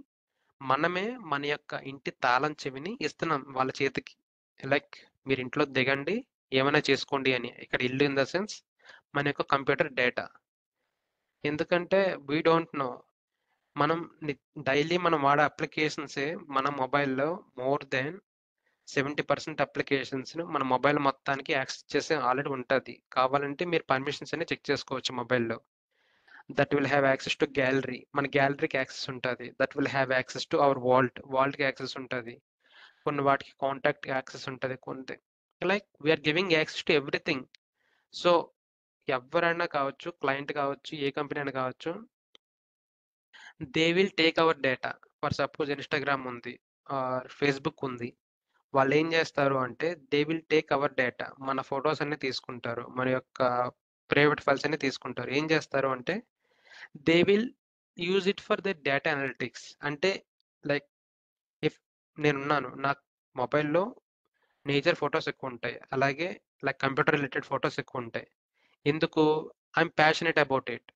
మనమే మన యొక్క ఇంటి తాళం చెవిని ఇస్తున్నాం వాళ్ళ చేతికి. లైక్ మీరు ఇంట్లో దిగండి ఏమైనా చేసుకోండి అని. ఇక్కడ ఇల్లు ఇన్ ద సెన్స్ మన యొక్క కంప్యూటర్ డేటా. ఎందుకంటే వీ డోంట్ నో, మనం డైలీ మనం వాడే అప్లికేషన్సే మన మొబైల్లో మోర్ దెన్ 70% అప్లికేషన్స్ను మన మొబైల్ మొత్తానికి యాక్సెస్ చేసే ఆల్రెడీ ఉంటుంది. కావాలంటే మీరు పర్మిషన్స్ అన్ని చెక్ చేసుకోవచ్చు మొబైల్లో. That will have access to gallery, మన గ్యాలరీకి యాక్సెస్ ఉంటుంది. That will have access to our వాల్ట్కి యాక్సెస్ ఉంటుంది. కొన్ని వాటికి కాంటాక్ట్ యాక్సెస్ ఉంటుంది. కొన్ని like we're giving access to everything. So ఎవరైనా కావచ్చు, క్లయింట్ కావచ్చు, ఏ కంపెనీ అయినా కావచ్చు, they will take our data. For suppose Instagram ఉంది, ఫేస్బుక్ ఉంది, వాళ్ళు ఏం చేస్తారు అంటే they will take our data. మన ఫొటోస్ అన్ని తీసుకుంటారు, మన యొక్క ప్రైవేట్ ఫైల్స్ అన్ని తీసుకుంటారు. ఏం చేస్తారు అంటే they will use it for the data analytics. అంటే లైక్ ఇఫ్ నేనున్నాను, నా మొబైల్లో నేచర్ ఫొటోస్ ఎక్కువ ఉంటాయి, అలాగే లైక్ కంప్యూటర్ రిలేటెడ్ ఫొటోస్ ఎక్కువ ఉంటాయి. ఎందుకు, I'm passionate about it.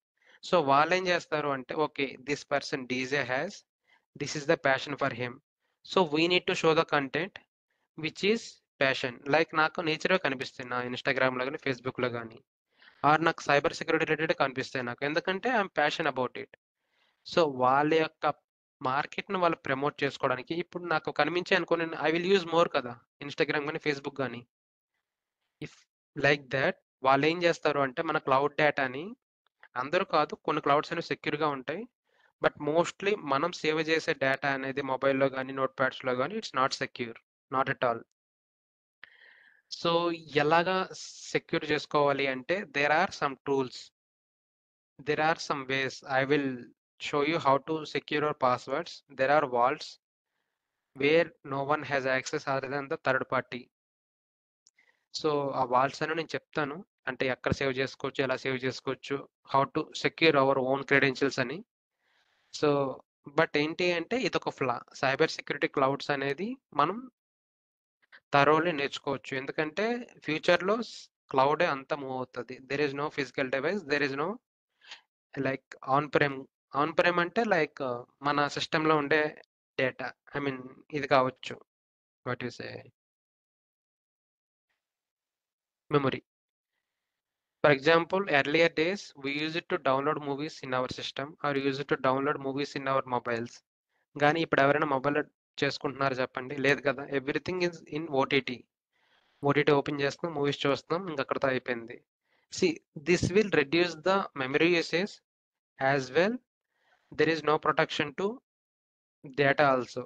So వాళ్ళు ఏం చేస్తారు అంటే okay this person DJ has, this is the passion for him, so we need to show the content which is passion. Like నాకు నేచర్గా కనిపిస్తాయి నా ఇన్స్టాగ్రామ్లో కానీ ఫేస్బుక్లో కానీ, ఆర్ నాకు సైబర్ సెక్యూరిటీ రిలేటెడ్ కనిపిస్తాయి నాకు, ఎందుకంటే I'm passion about it. So వాళ్ళ యొక్క మార్కెట్ను వాళ్ళు ప్రమోట్ చేసుకోవడానికి ఇప్పుడు నాకు కనిపించే అనుకో, నేను ఐ విల్ యూజ్ మోర్ కదా ఇన్స్టాగ్రామ్ కానీ ఫేస్బుక్ కానీ. ఇఫ్ లైక్ దాట్ వాళ్ళు ఏం చేస్తారు అంటే మన క్లౌడ్ డేటాని, అందరూ కాదు కొన్ని క్లౌడ్స్ అనేవి సెక్యూర్గా ఉంటాయి, బట్ మోస్ట్లీ మనం సేవ్ చేసే డేటా అనేది మొబైల్లో కానీ నోట్ ప్యాడ్స్లో కానీ it's not secure, not at all. So ఎలాగా సెక్యూర్ చేసుకోవాలి అంటే there are some tools, there are some ways. I will show you how to secure your passwords. There are vaults where no one has access other than the third party. So ఆ walls అని నేను చెప్తాను, అంటే ఎక్కడ save చేసుకోవచ్చు, ఎలా save చేసుకోవచ్చు, how to secure our own credentials అని. సో బట్ ఏంటి అంటే ఇదొక ఫ్లా, సైబర్ సెక్యూరిటీ క్లౌడ్స్ అనేది మనం థరోలీ నేర్చుకోవచ్చు. ఎందుకంటే ఫ్యూచర్లో క్లౌడే అంతా మూవ్ అవుతుంది. There is no physical device, there is no like on prem అంటే లైక్ మన సిస్టంలో ఉండే డేటా, ఐ మీన్ ఇది కావచ్చు, what you say, memory. For example earlier days we use it to download movies in our system or use it to download movies in our mobiles. కానీ ఇప్పుడు ఎవరైనా మొబైల్లో చేసుకుంటున్నారు చెప్పండి, లేదు కదా. Everything is in OTT open చేస్తున్నాం, movies చూస్తున్నాం, ఇంకక్కడితో అయిపోయింది. See this will reduce the memory usage as well. There is no protection to data also.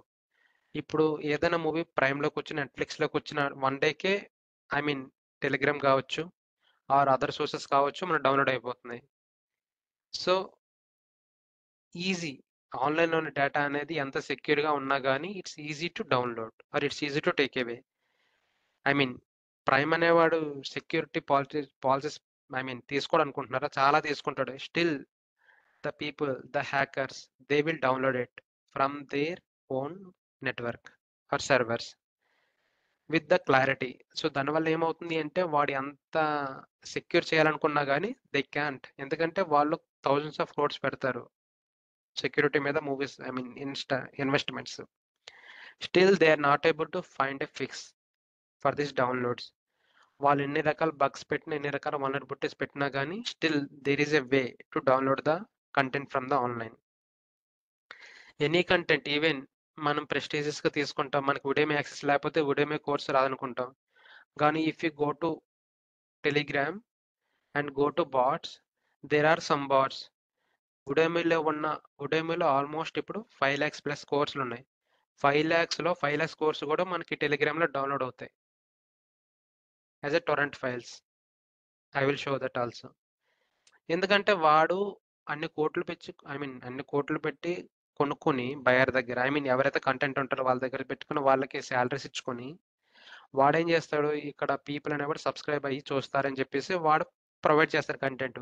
ఇప్పుడు ఏదైనా మూవీ ప్రైమ్లోకి వచ్చి నెట్ఫ్లిక్స్లోకి వచ్చిన 1 డేకే, ఐ మీన్ టెలిగ్రామ్ కావచ్చు ఆర్ అదర్ సోర్సెస్ కావచ్చు, మనకు డౌన్లోడ్ అయిపోతున్నాయి. సో ఈజీ, ఆన్లైన్లోని డేటా అనేది ఎంత సెక్యూర్గా ఉన్నా కానీ it's easy to download or it's easy to take away. I mean Prime అనేవాడు సెక్యూరిటీ పాలసీస్ ఐ మీన్ తీసుకోవాలనుకుంటున్నారా, చాలా తీసుకుంటాడు. Still the people, the hackers, they will download it from their own network or servers with the clarity. So దానివల్ల ఏమవుతుంది అంటే వాడు ఎంత secure చేయాలనుకున్నా కానీ దే క్యాంట్, ఎందుకంటే వాళ్ళు థౌజండ్స్ ఆఫ్ క్రోడ్స్ పెడతారు సెక్యూరిటీ మీద movies, I mean investments. Still they are not able to find a fix for this downloads. వాళ్ళు ఎన్ని రకాల బగ్స్ పెట్టినా, ఎన్ని రకాల వల్నరబిలిటీస్ పెట్టినా కానీ still there is a way to download the content from the online. Any content, even మనం ప్రెస్టీజియస్గా తీసుకుంటాం, మనకి ఉడేమి యాక్సెస్ లేకపోతే ఉడేమి కోర్స్ రాదనుకుంటాం. కానీ if you go to Telegram and go to bots, there are some bots. ఉడేమిలో ఆల్మోస్ట్ ఇప్పుడు 5 lakhs plus కోర్సులు ఉన్నాయి. 5 lakhsలో 5 lakhs కోర్సు కూడా మనకి టెలిగ్రామ్లో డౌన్లోడ్ అవుతాయి. As a Torrent files. I will show that also. ఎందుకంటే వాడు అన్ని కోట్లు పెట్టి కొనుక్కొని బయర్ దగ్గర, ఎవరైతే కంటెంట్ ఉంటారో వాళ్ళ దగ్గర పెట్టుకుని వాళ్ళకి శాలరీస్ ఇచ్చుకొని వాడేం చేస్తాడు, ఇక్కడ పీపుల్ అనేవాడు సబ్స్క్రైబ్ అయ్యి చూస్తారని చెప్పేసి వాడు ప్రొవైడ్ చేస్తారు కంటెంట్.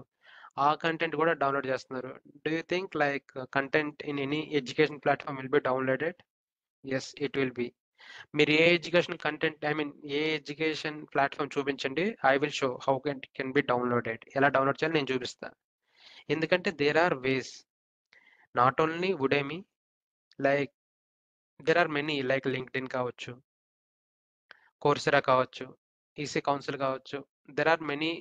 ఆ కంటెంట్ కూడా డౌన్లోడ్ చేస్తున్నారు. Do you think like content in any education platform will be downloaded? Yes, it will be. మీరు ఏ ఎడ్యుకేషన్ కంటెంట్ ఏ ఎడ్యుకేషన్ ప్లాట్ఫామ్ చూపించండి, I will show how can be downloaded. ఎలా download చేయాలి నేను చూపిస్తా. ఎందుకంటే there are ways, not only Udemy, like there are many, like LinkedIn కావచ్చు, కోర్సెరా కావచ్చు, ఈసీ కౌన్సిల్ కావచ్చు. There are many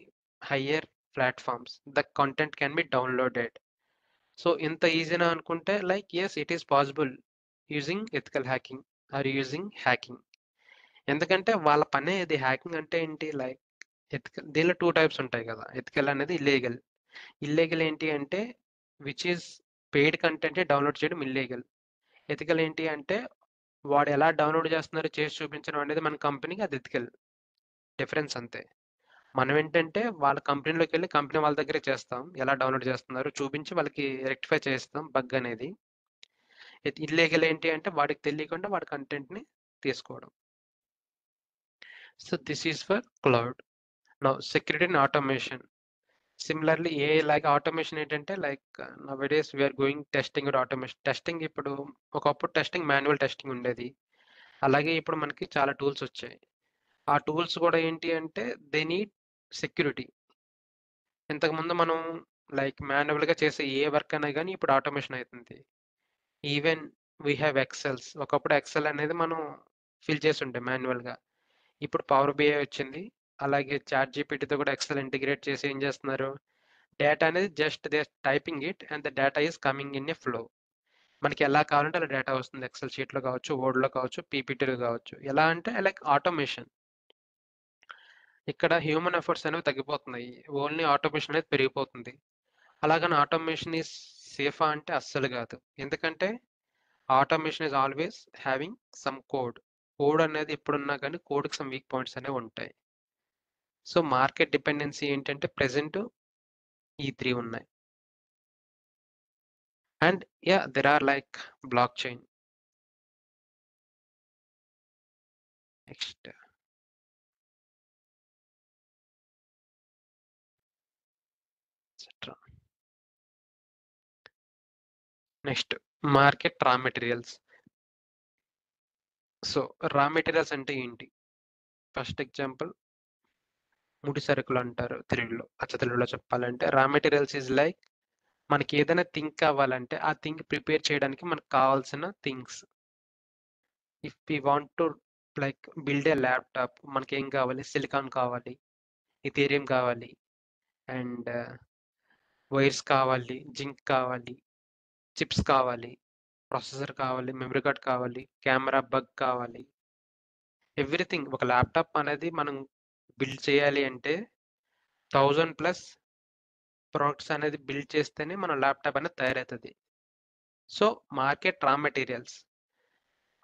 higher platforms the content can be downloaded. So ఇంత ఈజీనా అనుకుంటే like yes, it is possible using ethical hacking or using hacking. ఎందుకంటే వాళ్ళ పనే ఇది. హ్యాకింగ్ అంటే ఏంటి, లైక్ ఎథికల్, దీనిలో 2 టైప్స్ ఉంటాయి కదా. ఎథికల్ అనేది ఇల్లీగల్. ఇల్లీగల్ ఏంటి అంటే which is paid content download చేయడం ఇల్లీగల్. ఎథికల్ ఏంటి అంటే వాడు ఎలా డౌన్లోడ్ చేస్తున్నారో చేసి చూపించడం అనేది మన కంపెనీకి అది ఎథికల్. డిఫరెన్స్ అంతే. మనం ఏంటంటే వాళ్ళ కంపెనీలోకి వెళ్ళి కంపెనీ వాళ్ళ దగ్గరే చేస్తాం, ఎలా డౌన్లోడ్ చేస్తున్నారు చూపించి వాళ్ళకి రెక్టిఫై చేస్తాం బగ్ అనేది. ఇల్లీగల్ ఏంటి అంటే వాడికి తెలియకుండా వాడి కంటెంట్ని తీసుకోవడం. So this is for cloud. Now security and automation. Similarly like automation ఏంటంటే like nowadays we are going testing and automation. Testing ఇప్పుడు ఒకప్పుడు టెస్టింగ్ మాన్యువల్ టెస్టింగ్ ఉండేది. అలాగే ఇప్పుడు మనకి చాలా టూల్స్ వచ్చాయి. ఆ టూల్స్ కూడా ఏంటి అంటే దే నీడ్ సెక్యూరిటీ. ఇంతకుముందు మనం లైక్ మాన్యువల్గా చేసే ఏ వర్క్ అయినా కానీ ఇప్పుడు ఆటోమేషన్ అవుతుంది. Even we have excels. ఒకప్పుడు ఎక్సెల్ అనేది మనం ఫిల్ చేసి ఉండే మాన్యువల్గా. ఇప్పుడు పవర్ బిఐ వచ్చింది. అలాగే చాట్ జీపీటీతో కూడా ఎక్సెల్ ఇంటిగ్రేట్ చేసి ఏం చేస్తున్నారు, డేటా అనేది just they typing it and the data is coming in a flow. మనకి ఎలా కావాలంటే అలా డేటా వస్తుంది. ఎక్సెల్ షీట్లో కావచ్చు, వర్డ్లో కావచ్చు, పీపీటీలో కావచ్చు. ఎలా అంటే లైక్ ఆటోమేషన్. ఇక్కడ హ్యూమన్ ఎఫర్ట్స్ అనేవి తగ్గిపోతున్నాయి, ఓన్లీ ఆటోమేషన్ అనేది పెరిగిపోతుంది. అలాగని ఆటోమేషన్ ఈజ్ సేఫా అంటే అస్సలు కాదు. ఎందుకంటే automation is always having some code. Code అనేది ఎప్పుడున్నా కానీ కోడ్కి సమ్ వీక్ పాయింట్స్ అనేవి ఉంటాయి. సో మార్కెట్ డిపెండెన్సీ ఏంటంటే ప్రెసెంట్ ఈ 3 ఉన్నాయి. And yeah, there are like block chain. Next next market raw materials. So raw materials అంటే ఏంటి? ఫస్ట్ ఎగ్జాంపుల్ ముడి సరుకులు అంటారు తెలుగులో. అచ్చ తెలుగులో చెప్పాలంటే రా మెటీరియల్స్ ఈజ్ లైక్ మనకి ఏదైనా థింగ్ కావాలంటే ఆ థింగ్ ప్రిపేర్ చేయడానికి మనకు కావాల్సిన things. If we want to like build a laptop, మనకి ఏం కావాలి, సిలికాన్ కావాలి, ఇథేరియం కావాలి, అండ్ వైర్స్ కావాలి, జింక్ కావాలి, చిప్స్ కావాలి, ప్రాసెసర్ కావాలి, మెమరీ కార్డ్ కావాలి, కెమెరా బగ్ కావాలి, ఎవ్రీథింగ్. ఒక ల్యాప్టాప్ అనేది మనం బిల్డ్ చేయాలి అంటే 1000+ ప్రోడక్ట్స్ అనేది బిల్డ్ చేస్తేనే మన ల్యాప్టాప్ అనేది తయారవుతుంది. So market raw materials.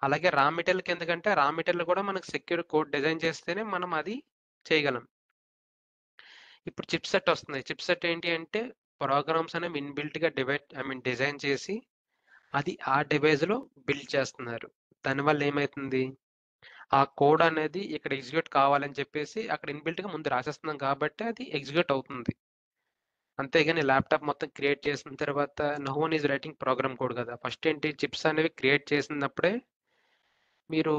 అలాగే రా మెటీరియల్కి ఎందుకంటే రా మెటీరియల్ కూడా మనకు సెక్యూర్ కోడ్ డిజైన్ చేస్తేనే మనం అది చేయగలం. ఇప్పుడు చిప్ సెట్ వస్తుంది. చిప్ సెట్ ఏంటి అంటే ప్రోగ్రామ్స్ అనేవి ఇన్బిల్ట్గా డిజైన్ చేసి అది ఆ డివైస్లో బిల్డ్ చేస్తున్నారు. దానివల్ల ఏమవుతుంది, ఆ కోడ్ అనేది ఇక్కడ ఎగ్జిక్యూట్ కావాలని చెప్పేసి అక్కడ ఇన్బిల్ట్గా ముందు రాసేస్తున్నాం కాబట్టి అది ఎగ్జిక్యూట్ అవుతుంది. అంతేగాని ల్యాప్టాప్ మొత్తం క్రియేట్ చేసిన తర్వాత no one is writing program code కదా. ఫస్ట్ ఏంటి, చిప్స్ అనేవి క్రియేట్ చేసినప్పుడే మీరు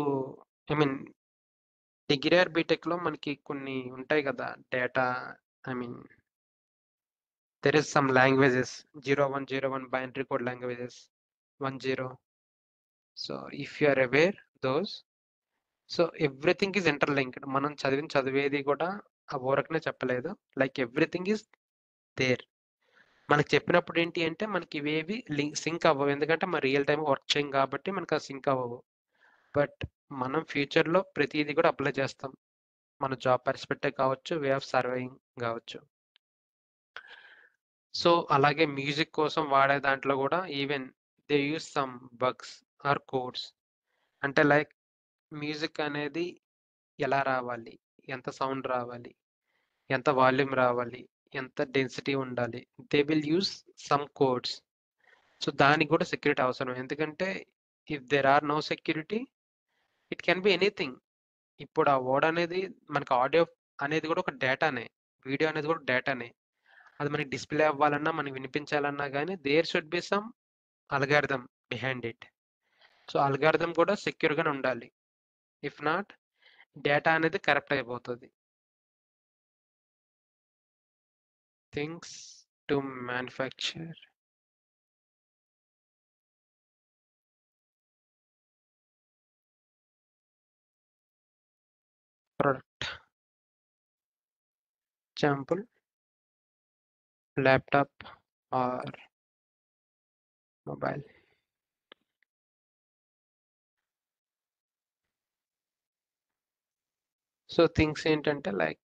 డిగ్రీ ఆర్ బీటెక్లో మనకి కొన్ని ఉంటాయి కదా data, there is some languages 0101 binary code languages 10. So if you are aware those, so everything is interlinked. మనం చదివేది కూడా ఆ ఊరకనే చెప్పలేదు, లైక్ ఎవ్రీథింగ్ ఈజ్ దేర్. మనకి చెప్పినప్పుడు ఏంటి అంటే మనకి ఇవేవి సింక్ అవ్వవు, ఎందుకంటే మన రియల్ టైం వర్క్ చేయం కాబట్టి మనకు ఆ సింక్ అవ్వవు. బట్ మనం ఫ్యూచర్లో ప్రతిదీ కూడా అప్లై చేస్తాం, మన జాబ్ పర్స్పెక్టివ్ కావచ్చు, వే ఆఫ్ సర్వైవింగ్ కావచ్చు. సో అలాగే మ్యూజిక్ కోసం వాడే దాంట్లో కూడా even they use some bugs or codes. అంటే లైక్ మ్యూజిక్ అనేది ఎలా రావాలి, ఎంత సౌండ్ రావాలి, ఎంత వాల్యూమ్ రావాలి, ఎంత డెన్సిటీ ఉండాలి. They will use some codes. So దానికి కూడా సెక్యూరిటీ అవసరం. ఎందుకంటే if there are no security it can be anything. ఇప్పుడు ఆ వర్డ్ అనేది మనకి ఆడియో అనేది కూడా ఒక డేటానే, వీడియో అనేది కూడా డేటానే. అది మనకి డిస్ప్లే అవ్వాలన్నా మనకి వినిపించాలన్నా కానీ there should be some algorithm behind it. So algorithm కూడా సెక్యూర్గానే ఉండాలి. ఇఫ్ నాట్ డేటా అనేది కరప్ట్ అయిపోతుంది. Things to manufacture. Product example laptop or mobile. So things ఏంటంటే లైక్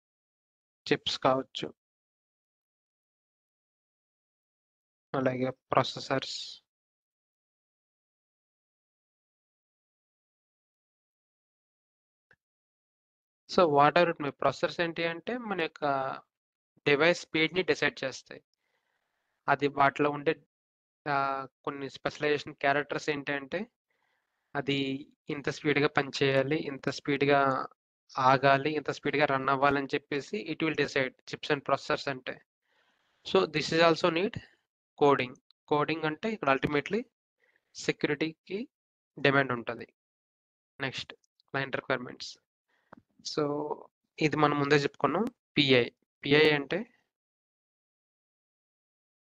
చిప్స్ కావచ్చు, అలాగే ప్రాసెసర్స్, సో వాట్ ఎవర్ మీ ప్రాసెసర్స్ ఏంటి అంటే మన యొక్క డివైస్ స్పీడ్ని డిసైడ్ చేస్తాయి. అది వాటిలో ఉండే కొన్ని స్పెషలైజేషన్ క్యారెక్టర్స్ ఏంటంటే అది ఇంత స్పీడ్గా పనిచేయాలి, ఇంత స్పీడ్గా ఆగాలి, ఇంత స్పీడ్గా రన్ అవ్వాలని చెప్పేసి it will decide chips and processors అంటే. So this is also need coding. Coding అంటే ఇక్కడ అల్టిమేట్లీ సెక్యూరిటీకి డిమాండ్ ఉంటుంది. Next client requirements. సో ఇది మనం ముందే చెప్పుకున్నాం. పిఐ. పిఐ అంటే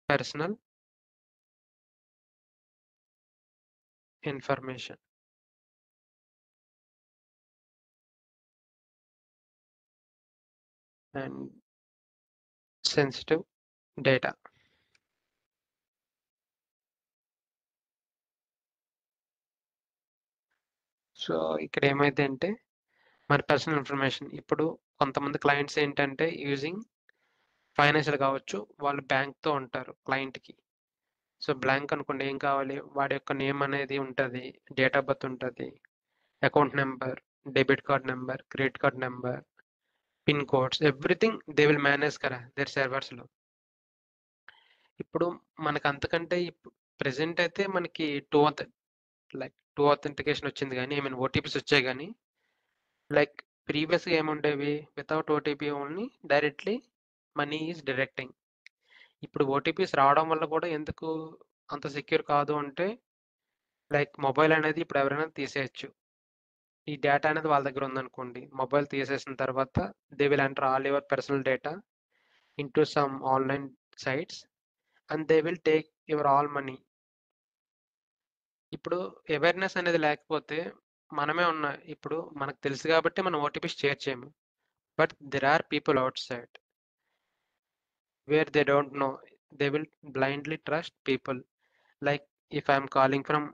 personal information. And sensitive data. So ఇక్కడ ఏమైతే అంటే మరి పర్సనల్ ఇన్ఫర్మేషన్. ఇప్పుడు కొంతమంది క్లయింట్స్ ఏంటంటే యూజింగ్ ఫైనాన్షియల్ కావచ్చు, వాళ్ళు బ్యాంక్తో ఉంటారు క్లయింట్కి. సో బ్లాంక్ అనుకోండి, ఏం కావాలి, వాడి యొక్క నేమ్ అనేది ఉంటుంది, డేట్ ఆఫ్ బర్త్ ఉంటుంది, account number, debit card number, credit card number, pin codes, everything they will manage కదా దేర్ సర్వర్స్లో. ఇప్పుడు మనకు అంతకంటే ప్రెసెంట్ అయితే మనకి టూ అథెంటికేషన్ వచ్చింది, కానీ ఐ మీన్ ఓటీపీస్ వచ్చాయి. కానీ లైక్ ప్రీవియస్గా ఏముండేవి, without OTP only directly money is directing. ఇప్పుడు ఓటీపీస్ రావడం వల్ల కూడా ఎందుకు అంత సెక్యూర్ కాదు అంటే లైక్ మొబైల్ అనేది ఇప్పుడు ఎవరైనా తీసేయచ్చు. ఈ డేటా అనేది వాళ్ళ దగ్గర ఉందనుకోండి, మొబైల్ తీసేసిన తర్వాత they will enter all your personal data into some online sites and they will take your all money. ఇప్పుడు అవేర్నెస్ అనేది లేకపోతే మనమే ఉన్నా, ఇప్పుడు మనకు తెలుసు కాబట్టి మనం ఓటీపీస్ షేర్ చేయము. But there are people outside where they don't know, they will blindly trust people. Like if I'm calling from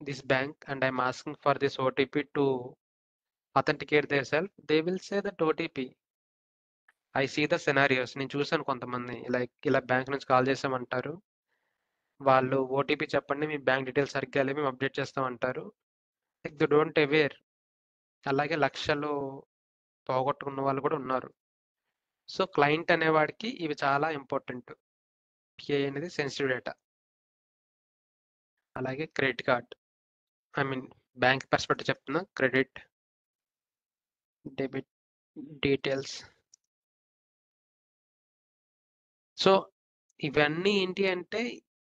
this bank and I'm asking for this OTP to authenticate themselves, they will say that OTP. I see the scenarios. నేను చూసాను కొంతమంది like ఇలా bank నుంచి call చేసామంటారు, వాళ్ళు OTP చెప్పండి, మీ bank details సరిగ్గా లేవు, మేము అప్డేట్ చేస్తామంటారు. Like they don't aware. అలాగే లక్షలు పోగొట్టుకున్న వాళ్ళు కూడా ఉన్నారు. సో క్లయింట్ అనేవాడికి ఇవి చాలా ఇంపార్టెంట్. పిఐ అనేది సెన్సిటివ్ డేటా. అలాగే credit card, I mean bank perspective చెప్తున్నా, క్రెడిట్ డెబిట్ డీటెయిల్స్. సో ఇవన్నీ ఏంటి అంటే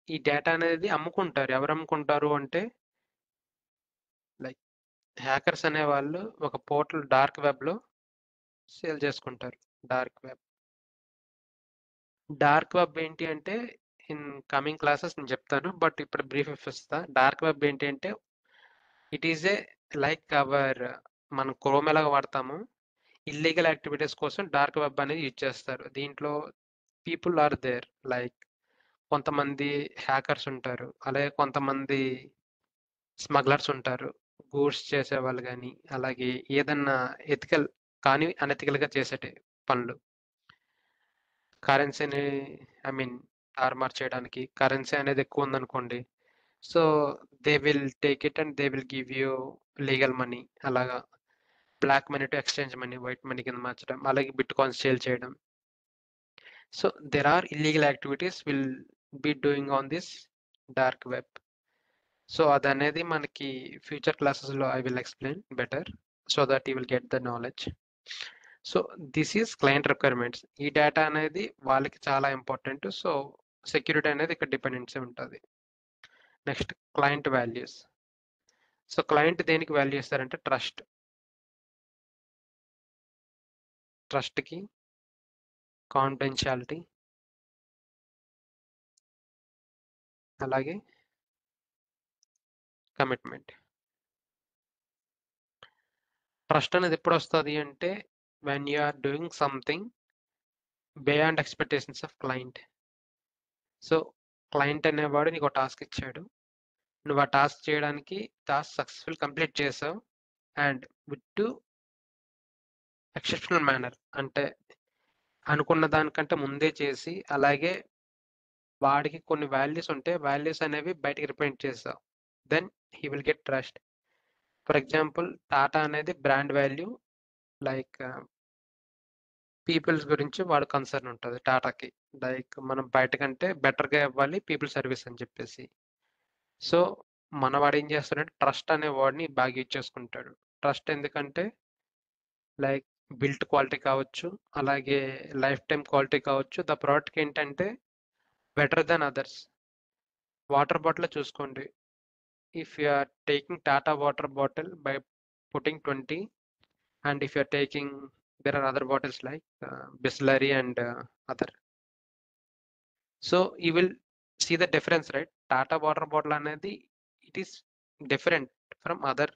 ఈ డేటా అనేది అమ్ముకుంటారు. ఎవరు అమ్ముకుంటారు అంటే లైక్ హ్యాకర్స్ అనేవాళ్ళు ఒక పోర్టల్ డార్క్ వెబ్లో సేల్ చేసుకుంటారు. డార్క్ వెబ్ ఏంటి అంటే ఇన్ కమింగ్ క్లాసెస్ నేను చెప్తాను, బట్ ఇప్పుడు బ్రీఫ్ ఇస్తా. డార్క్ వెబ్ ఏంటి అంటే it is a like our మనం క్రోమ్ ఎలాగ వాడతాము, ఇల్లీగల్ యాక్టివిటీస్ కోసం డార్క్ వెబ్ అనేది యూజ్ చేస్తారు. దీంట్లో పీపుల్ ఆర్ దేర్, లైక్ కొంతమంది హ్యాకర్స్ ఉంటారు, అలాగే కొంతమంది స్మగ్లర్స్ ఉంటారు, గూడ్స్ చేసేవాళ్ళు కానీ, అలాగే ఏదన్నా ఎథికల్ కానీ అనెథికల్గా చేసేటి పనులు. కరెన్సీని ఐ మీన్ తారుమారు చేయడానికి, కరెన్సీ అనేది ఎక్కువ ఉందనుకోండి, so they will take it and they will give you legal money. అలాగా black money to exchange money, white money కింద మార్చడం, అలాగే బిట్ కాయిన్స్ సేల్ చేయడం. So there are illegal activities will be doing on this dark web. So అదనేది మనకి future క్లాసెస్లో I will explain better so that you will get the knowledge. So this is client requirements. ఈ data అనేది వాళ్ళకి చాలా important. So security అనేది ఇక్కడ dependency ఉంటుంది. Next client values. So client దేనికి వాల్యూ ఇస్తారంటే ట్రస్ట్కి, కాన్ఫిడెన్షియాలిటీ, అలాగే కమిట్మెంట్. ట్రస్ట్ అనేది ఎప్పుడు వస్తుంది అంటే when you are doing something beyond expectations of client. So client అనేవాడు నీకు ఒక టాస్క్ ఇచ్చాడు, నువ్వు ఆ టాస్క్ చేయడానికి టాస్క్ సక్సెస్ఫుల్ కంప్లీట్ చేసావు అండ్ విత్ ఎక్సెప్షనల్ మేనర్, అంటే అనుకున్న దానికంటే ముందే చేసి, అలాగే వాడికి కొన్ని వాల్యూస్ ఉంటే వాల్యూస్ అనేవి బయటికి రిప్రజెంట్ చేసావు, then he will get trust. For example Tata అనేది బ్రాండ్ వాల్యూ, లైక్ పీపుల్స్ గురించి వాడు కన్సర్న్ ఉంటుంది టాటాకి, లైక్ మనం బయటకంటే బెటర్గా ఇవ్వాలి పీపుల్ సర్వీస్ అని చెప్పేసి. సో మనవాడు ఏం చేస్తాడంటే ట్రస్ట్ అనే వర్డ్ని బాగా యూజ్ చేసుకుంటాడు. ట్రస్ట్ ఎందుకంటే లైక్ బిల్ట్ క్వాలిటీ కావచ్చు, అలాగే లైఫ్ టైం క్వాలిటీ కావచ్చు. ద ప్రోడక్ట్కి ఏంటంటే better than others. Water bottle చూసుకోండి, if you are taking Tata water bottle by putting 20, and if you are taking there are other bottles like Bisleri and other. So you will see the difference, right? Tata water bottle అనేది it is different from other,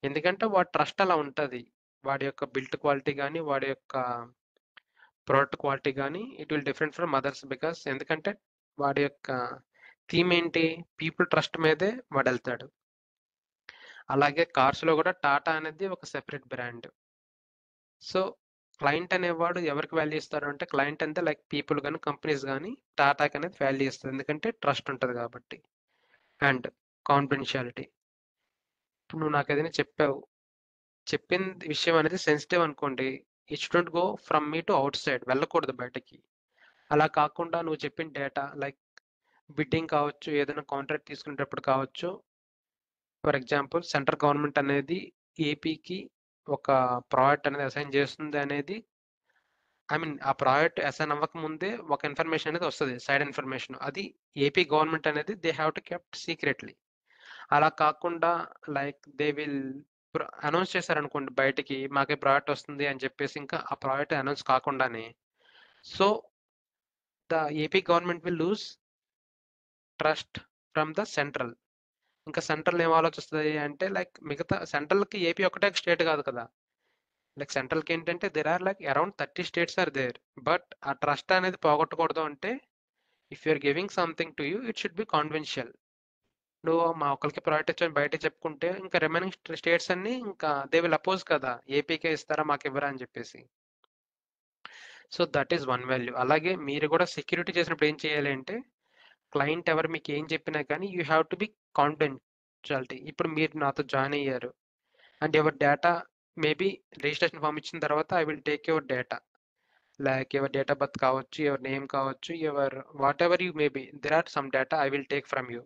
ఎందుకంటే వాడి trust అలా ఉంటుంది. వాడి యొక్క built quality కానీ వాడి యొక్క ప్రోడక్ట్ క్వాలిటీ కానీ it will different from others, because ఎందుకంటే వాడి యొక్క థీమ్ ఏంటి, పీపుల్ ట్రస్ట్ మీదే వాడు వెళ్తాడు. అలాగే కార్స్లో కూడా టాటా అనేది ఒక సెపరేట్ బ్రాండ్. సో క్లయింట్ అనేవాడు ఎవరికి వాల్యూ ఇస్తారు అంటే క్లయింట్ అంటే లైక్ పీపుల్ కానీ కంపెనీస్ కానీ టాటాకి అనేది వాల్యూ ఇస్తుంది, ఎందుకంటే ట్రస్ట్ ఉంటుంది కాబట్టి. And confidentiality. ఇప్పుడు నువ్వు నాకు ఏదైనా చెప్పిన విషయం అనేది సెన్సిటివ్ అనుకోండి, it shouldn't go from me to out side, వెళ్ళకూడదు బయటకి. అలా కాకుండా నువ్వు చెప్పిన డేటా లైక్ బిడ్డింగ్ కావచ్చు, ఏదైనా కాంట్రాక్ట్ తీసుకునేటప్పుడు కావచ్చు. ఫర్ ఎగ్జాంపుల్ సెంట్రల్ గవర్నమెంట్ అనేది ఏపీకి ఒక ప్రాజెక్ట్ అనేది అసైన్ చేస్తుంది అనేది, ఐ మీన్ ఆ ప్రాజెక్ట్ అసైన్ అవ్వక ముందే ఒక ఇన్ఫర్మేషన్ అనేది వస్తుంది, సైడ్ ఇన్ఫర్మేషన్. అది ఏపీ గవర్నమెంట్ అనేది they have to kept secretly. అలా కాకుండా లైక్ దే విల్ అనౌన్స్ చేశారనుకోండి బయటికి, మాకే ప్రాజెక్ట్ వస్తుంది అని చెప్పేసి, ఇంకా ఆ ప్రాజెక్ట్ అనౌన్స్ కాకుండానే, so the AP government will lose trust from the central. ఇంకా సెంట్రల్ ఏం ఆలోచిస్తుంది అంటే లైక్ మిగతా సెంట్రల్కి ఏపీ ఒకటే స్టేట్ కాదు కదా, లైక్ సెంట్రల్కి ఏంటంటే there are like around 30 states are there. But ఆ ట్రస్ట్ అనేది పోగొట్టకూడదు అంటే if you're giving something to you it should be confidential. నువ్వు మా ఒక్కరికి ప్రాజెక్ట్ ఇచ్చాను బయట చెప్పుకుంటే ఇంకా రిమైనింగ్ స్టేట్స్ అన్ని ఇంకా దే విల్ అపోజ్ కదా, ఏపీకే ఇస్తారా మాకు ఇవ్వరా అని చెప్పేసి. So that is one value. అలాగే మీరు కూడా సెక్యూరిటీ చేసినప్పుడు ఏం చేయాలి అంటే క్లయింట్ ఎవరు మీకు ఏం చెప్పినా కానీ you have to be confidentiality. ఇప్పుడు మీరు నాతో జాయిన్ అయ్యారు and your data maybe registration form ఇచ్చిన తర్వాత I will take your data, like your date of birth కావచ్చు, యువర్ నేమ్ కావచ్చు, your whatever you maybe, there are some data I will take from you.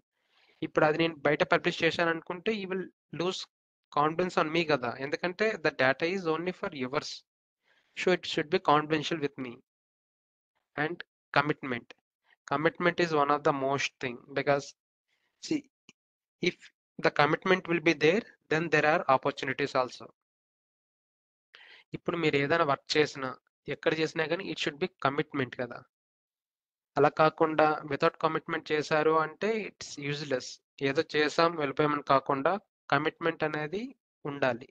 ఇప్పుడు అది నేను బయట publish చేశాను అనుకుంటే you will lose confidence on me కదా, ఎందుకంటే the data is only for yours. So it should be confidential with me. And commitment is one of the most thing, because see if the commitment will be there then there are opportunities also. ఇప్పుడు మీరు ఏదైనా work చేసినా ఎక్కడ చేసినా కానీ it should be commitment కదా. అలా కాకుండా వితౌట్ కమిట్మెంట్ చేశారు అంటే ఇట్స్ యూజ్లెస్. ఏదో చేసాం వెళ్ళిపోయామని కాకుండా కమిట్మెంట్ అనేది ఉండాలి.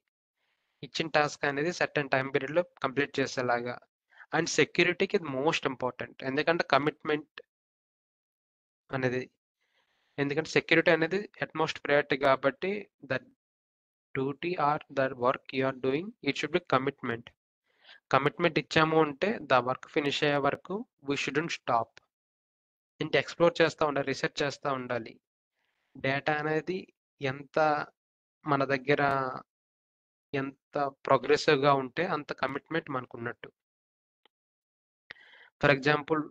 ఇచ్చిన టాస్క్ అనేది సర్టెన్ టైం పీరియడ్లో కంప్లీట్ చేసేలాగా. అండ్ సెక్యూరిటీకి ఇది మోస్ట్ ఇంపార్టెంట్, ఎందుకంటే కమిట్మెంట్ అనేది, ఎందుకంటే సెక్యూరిటీ అనేది అట్మోస్ట్ ప్రయారిటీ కాబట్టి the duty or the work you are doing it should be commitment. Commitment ఇచ్చాము అంటే ద వర్క్ ఫినిష్ అయ్యే వరకు వీ షుడెంట్ స్టాప్. ఇంటి ఎక్స్ప్లోర్ చేస్తూ ఉండాలి, రీసెర్చ్ చేస్తూ ఉండాలి. డేటా అనేది ఎంత మన దగ్గర ఎంత ప్రోగ్రెసివ్‌గా ఉంటే అంత కమిట్మెంట్ మనకున్నట్టు. For example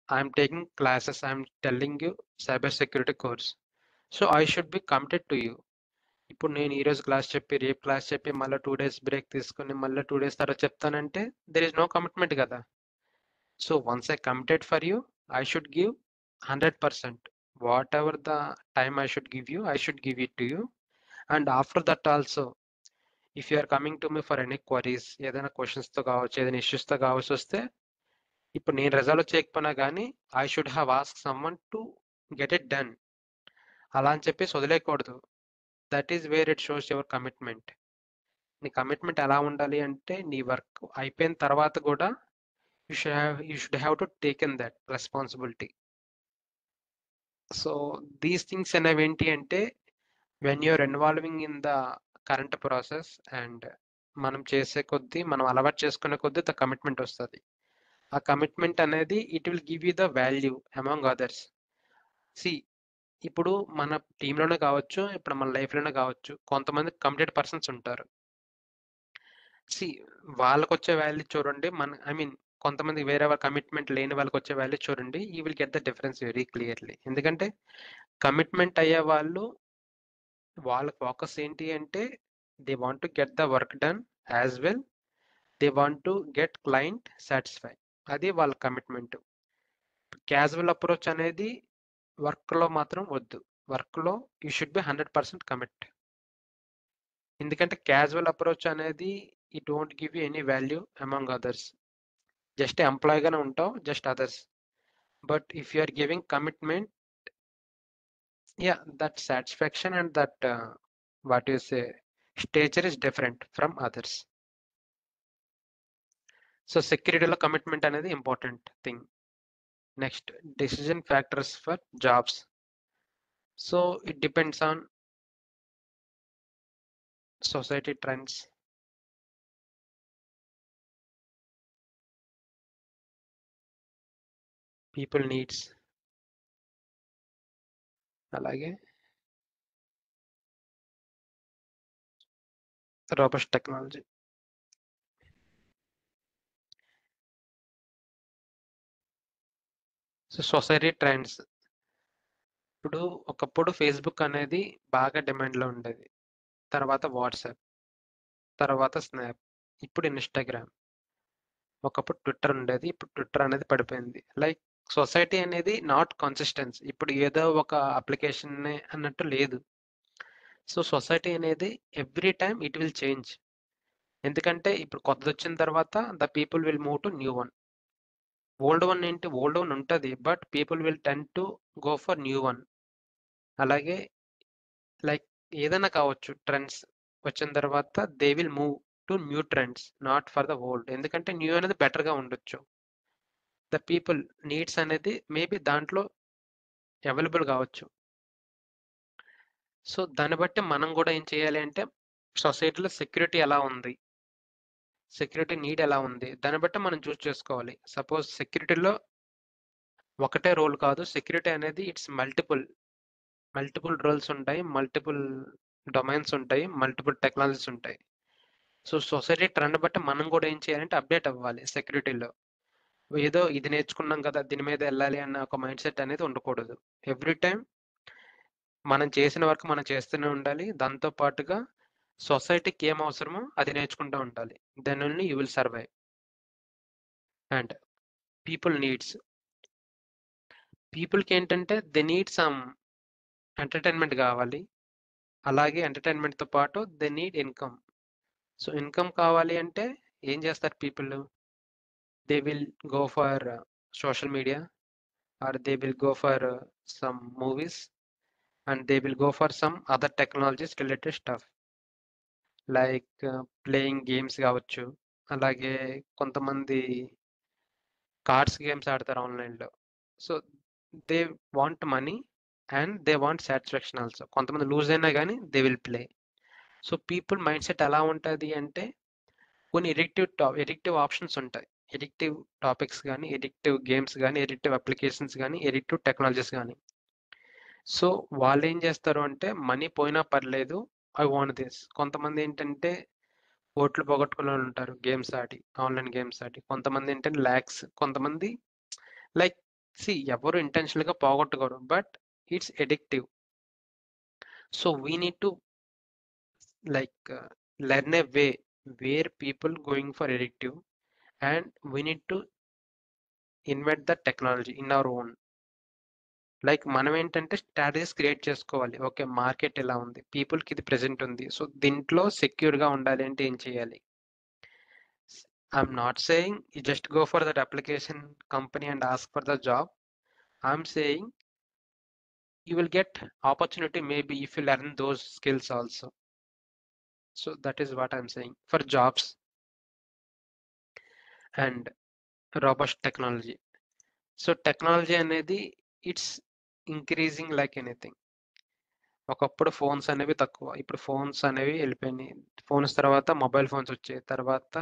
I'm taking classes, I'm telling you cyber security course. So I should be committed to you. ఇప్పుడు నేను ఈరోజు క్లాస్ చెప్పి, రేపు క్లాస్ చెప్పి, మళ్ళీ 2 డేస్ బ్రేక్ తీసుకొని, మళ్ళీ 2 డేస్ తర్వాత చెప్తానంటే దేర్ ఈస్ నో కమిట్మెంట్ కదా! So once I committed for you, I should give 100%. Whatever the time I should give you, I should give it to you. And after that also if you are coming to me for any queries, ఏదైనా క్వశ్చన్స్‌తో కావచ్చు, ఏదైనా ఇష్యూస్‌తో కావాల్సి వస్తే, ఇప్పుడు నేను resolve చేయకపోయినా కానీ I should have ask someone to get it done. అలా అని చెప్పేసి వదిలేయకూడదు. That is where it shows your commitment. నీ కమిట్మెంట్ ఎలా ఉండాలి అంటే, నీ వర్క్ అయిపోయిన తర్వాత కూడా you should have to taken that responsibility. So these things అనేవి ఏంటి అంటే, when you're involving in the current process and మనం చేసే కొద్దీ, మనం అలవాటు చేసుకునే కొద్దీ ద కమిట్మెంట్ వస్తుంది. ఆ కమిట్మెంట్ అనేది it will give you the value among others. See ఇప్పుడు మన టీంలోనే కావచ్చు, ఇప్పుడు మన లైఫ్లోనే కావచ్చు, కొంతమంది కమిటెడ్ పర్సన్స్ ఉంటారు. సి వాళ్ళకొచ్చే వాల్యూ చూడండి, ఐ మీన్ కొంతమంది వేరే వాళ్ళ కమిట్మెంట్ లేని వాళ్ళకి వచ్చే వాల్యూ చూడండి, you will get the difference very clearly. ఎందుకంటే కమిట్మెంట్ అయ్యే వాళ్ళు, వాళ్ళ ఫోకస్ ఏంటి అంటే, they want to get the work done as well, they want to get client satisfy. అది వాళ్ళ కమిట్మెంట్. క్యాజువల్ అప్రోచ్ అనేది వర్క్లో మాత్రం వద్దు. వర్క్లో యూ షుడ్ బి 100% కమిట్. ఎందుకంటే క్యాజువల్ అప్రోచ్ అనేది it won't give you any value among others. Just ఎంప్లాయీగానే ఉంటావు, just others. But if you are giving commitment, yeah, that satisfaction and that what you say stature is different from others. So సెక్యూరిటీలో commitment అనేది important thing. Next, decision factors for jobs. So it depends on society trends, people needs, అలాగే robust technology. So society trends. ఇప్పుడు ఒకప్పుడు Facebook అనేది బాగా డిమాండ్లో ఉండేది, తర్వాత WhatsApp, తర్వాత స్నాప్, ఇప్పుడు ఇన్స్టాగ్రామ్. ఒకప్పుడు ట్విట్టర్ ఉండేది, ఇప్పుడు ట్విట్టర్ అనేది పడిపోయింది. లైక్ సొసైటీ అనేది నాట్ కన్సిస్టెన్సీ. ఇప్పుడు ఏదో ఒక అప్లికేషన్ అన్నట్టు లేదు. సో సొసైటీ అనేది every time it will change. ఎందుకంటే ఇప్పుడు కొత్తది వచ్చిన తర్వాత the people will move to new one. Old one ఏంటి, ఓల్డ్ వన్ ఉంటుంది, but people will ten to go for new one. అలాగే లైక్ ఏదైనా కావచ్చు, ట్రెండ్స్ వచ్చిన తర్వాత they will move to new trends, not for the old. ఎందుకంటే new అనేది బెటర్గా ఉండొచ్చు. ద పీపుల్ నీడ్స్ అనేది మేబీ దాంట్లో అవైలబుల్ కావచ్చు. సో దాన్ని బట్టి మనం కూడా ఏం చేయాలి అంటే, సొసైటీలో సెక్యూరిటీ ఎలా ఉంది, సెక్యూరిటీ నీడ్ ఎలా ఉంది, దాన్ని బట్టి మనం చూస్ చేసుకోవాలి. సపోజ్ సెక్యూరిటీలో ఒకటే రోల్ కాదు, సెక్యూరిటీ అనేది ఇట్స్ మల్టిపుల్ రోల్స్ ఉంటాయి, మల్టిపుల్ డొమైన్స్ ఉంటాయి, మల్టిపుల్ టెక్నాలజీస్ ఉంటాయి. సో సొసైటీ ట్రెండ్ బట్టి మనం కూడా ఏం చేయాలంటే అప్డేట్ అవ్వాలి సెక్యూరిటీలో. ఏదో ఇది నేర్చుకున్నాం కదా దీని మీద వెళ్ళాలి అన్న ఒక మైండ్ సెట్ అనేది ఉండకూడదు. ఎవ్రీ టైం మనం చేసిన వర్క్ మనం చేస్తూనే ఉండాలి. దాంతో పాటుగా సొసైటీకి ఏం అవసరమో అది నేర్చుకుంటూ ఉండాలి. Then only you will survive. And people needs. పీపుల్కి ఏంటంటే దే నీడ్ సమ్ ఎంటర్టైన్మెంట్ కావాలి. అలాగే ఎంటర్టైన్మెంట్తో పాటు they need income. So income కావాలి అంటే ఏం చేస్తారు people? They will go for social media, or they will go for some movies, and they will go for some other technologies related stuff like playing games కావచ్చు. అలాగే కొంతమంది cards games ఆడతారు ఆన్లైన్లో. So they want money and they want satisfaction also. కొంతమంది lose అయినా కానీ they will play. So people mind set ఎలా ఉంటుంది అంటే, కొన్ని ఎడిక్టివ్ ఆప్షన్స్ ఉంటాయి. ఎడిక్టివ్ టాపిక్స్ కానీ, ఎడిక్టివ్ గేమ్స్ కానీ, ఎడిక్టివ్ అప్లికేషన్స్ కానీ, ఎడిక్టివ్ టెక్నాలజీస్ కానీ. సో వాళ్ళు ఏం చేస్తారు అంటే, మనీ పోయినా పర్లేదు, ఐ వాంట్ దిస్. కొంతమంది ఏంటంటే కోట్లు పోగొట్టుకునే వాళ్ళు ఉంటారు గేమ్స్ ఆడి, ఆన్లైన్ గేమ్స్ ఆడి. కొంతమంది ఏంటంటే ల్యాక్స్, కొంతమంది లైక్ ఎవరు ఇంటెన్షనల్గా పోగొట్టుకోరు, but it's addictive. So we need to learn a way where people going for addictive, and we need to invent the technology in our own. మనం ఏంటంటే స్ట్రాటజీస్ క్రియేట్ చేసుకోవాలి. ఓకే, మార్కెట్ ఎలా ఉంది, పీపుల్కి ఇది ప్రెజెంట్ ఉంది, సో దీంట్లో సెక్యూర్గా ఉండాలి అంటే ఏం చేయాలి. I'm not saying you just go for that application company and ask for the job. I'm saying you will get opportunity maybe if you learn those skills also. So that is what I'm saying for jobs and robust technology. So technology అనేది it's increasing like anything. ఒకప్పుడు phones అనేవి తక్కువ, ఇప్పుడు phones అనేవి వెళ్ళిపోయినాయి. Phones తర్వాత mobile phones వచ్చాయి, తర్వాత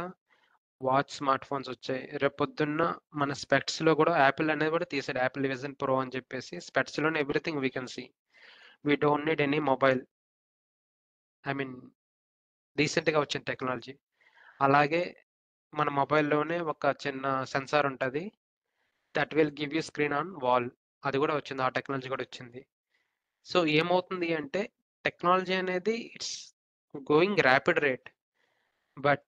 వాచ్ స్మార్ట్ ఫోన్స్ వచ్చాయి. రేపొద్దున్న మన స్పెక్ట్స్లో కూడా యాపిల్ అనేది కూడా తీసాడు, యాపిల్ విజన్ ప్రో అని చెప్పేసి. స్పెక్ట్స్లోనే everything we can see, we don't need any mobile. I mean రీసెంట్గా వచ్చిన టెక్నాలజీ. అలాగే మన మొబైల్లోనే ఒక చిన్న సెన్సార్ ఉంటుంది, that will give you screen on wall. అది కూడా వచ్చింది, ఆ టెక్నాలజీ కూడా వచ్చింది. సో ఏమవుతుంది అంటే టెక్నాలజీ అనేది it's going rapid rate, but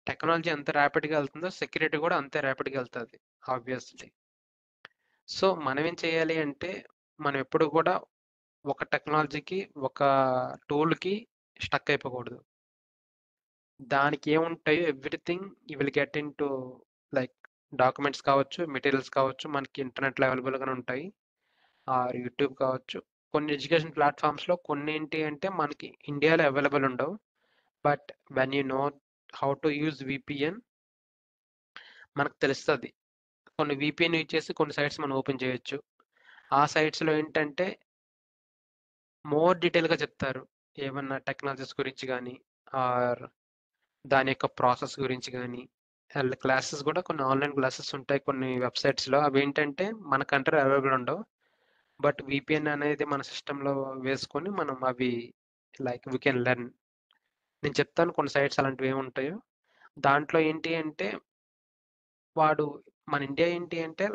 technology ఎంత ర్యాపిడ్గా వెళ్తుందో సెక్యూరిటీ కూడా అంతే ర్యాపిడ్గా వెళ్తుంది ఆబ్వియస్లీ. సో మనం ఏం చేయాలి అంటే మనం ఎప్పుడు కూడా ఒక టెక్నాలజీకి, ఒక టూల్కి స్టక్ అయిపోకూడదు. దానికి ఏముంటాయో everything you will get in to documents కావచ్చు, మెటీరియల్స్ కావచ్చు, మనకి ఇంటర్నెట్లో అవైలబుల్గానే ఉంటాయి, ఆర్ యూట్యూబ్ కావచ్చు. కొన్ని ఎడ్యుకేషన్ ప్లాట్ఫామ్స్లో కొన్ని ఏంటి అంటే మనకి ఇండియాలో అవైలబుల్ ఉండవు, but when you know how to use VPN మనకు తెలుస్తుంది. కొన్ని విపిఎన్ యూజ్ చేసి కొన్ని సైట్స్ మనం ఓపెన్ చేయొచ్చు. ఆ సైట్స్లో ఏంటంటే మోర్ డీటెయిల్గా చెప్తారు, ఏమన్నా టెక్నాలజీస్ గురించి కానీ ఆర్ దాని యొక్క ప్రాసెస్ గురించి కానీ. క్లాసెస్ కూడా కొన్ని ఆన్లైన్ క్లాసెస్ ఉంటాయి కొన్ని వెబ్సైట్స్లో, అవి ఏంటంటే మన కంట్రీ అవైలబుల్ ఉండవు, బట్ విపిఎన్ అనేది మన సిస్టంలో వేసుకొని మనం అవి వీ కెన్ లెర్న్. నేను చెప్తాను కొన్ని సైట్స్ అలాంటివి ఏముంటాయో. దాంట్లో ఏంటి అంటే మన ఇండియా ఏంటి అంటే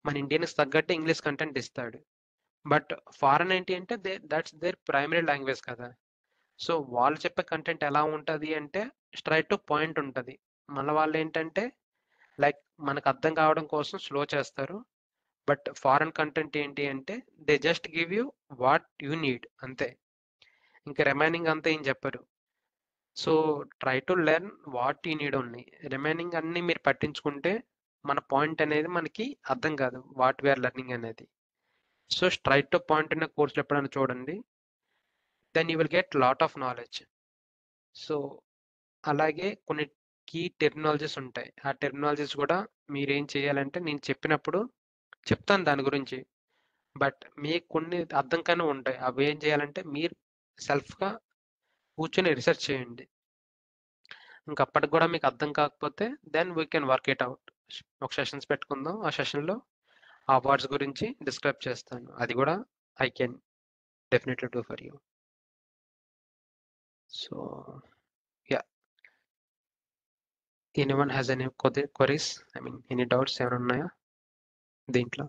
మన ఇండియన్కి తగ్గట్టు ఇంగ్లీష్ కంటెంట్ ఇస్తాడు, బట్ ఫారెన్ ఏంటి అంటే దట్స్ దేర్ ప్రైమరీ లాంగ్వేజ్ కదా. సో వాళ్ళు చెప్పే కంటెంట్ ఎలా ఉంటుంది అంటే స్ట్రైట్ టు పాయింట్ ఉంటుంది. మన వాళ్ళు ఏంటంటే మనకు అర్థం కావడం కోసం స్లో చేస్తారు, బట్ ఫారెన్ కంటెంట్ ఏంటి అంటే they just give you what you need అంతే, ఇంకా రిమైనింగ్ అంతా ఏం చెప్పరు. So try to learn what you need only. Remaining అన్నీ మీరు పట్టించుకుంటే మన పాయింట్ అనేది మనకి అర్థం కాదు, వాట్ వీఆర్ లెర్నింగ్ అనేది. సో స్ట్రైట్ టు పాయింట్ ఉన్న కోర్సులు ఎప్పుడైనా చూడండి, then you will get lot of knowledge. So అలాగే కొన్ని కీ టెర్మినాలజీస్ ఉంటాయి, ఆ టెర్మినాలజీస్ కూడా మీరేం చేయాలంటే నేను చెప్పినప్పుడు చెప్తాను దాని గురించి, బట్ మీకు కొన్ని అర్థం కానీ ఉంటాయి. అవి ఏం చేయాలంటే మీరు సెల్ఫ్గా కూర్చొని రీసెర్చ్ చేయండి. ఇంకప్పటికి కూడా మీకు అర్థం కాకపోతే then we can work it out. ఒక సెషన్స్ పెట్టుకుందాం, ఆ సెషన్లో ఆ వర్డ్స్ గురించి డిస్క్రైబ్ చేస్తాను, అది కూడా I can definitely do for you. So yeah, anyone has any queries, I mean any doubts ఏమైనా ఉన్నాయా దీంట్లో?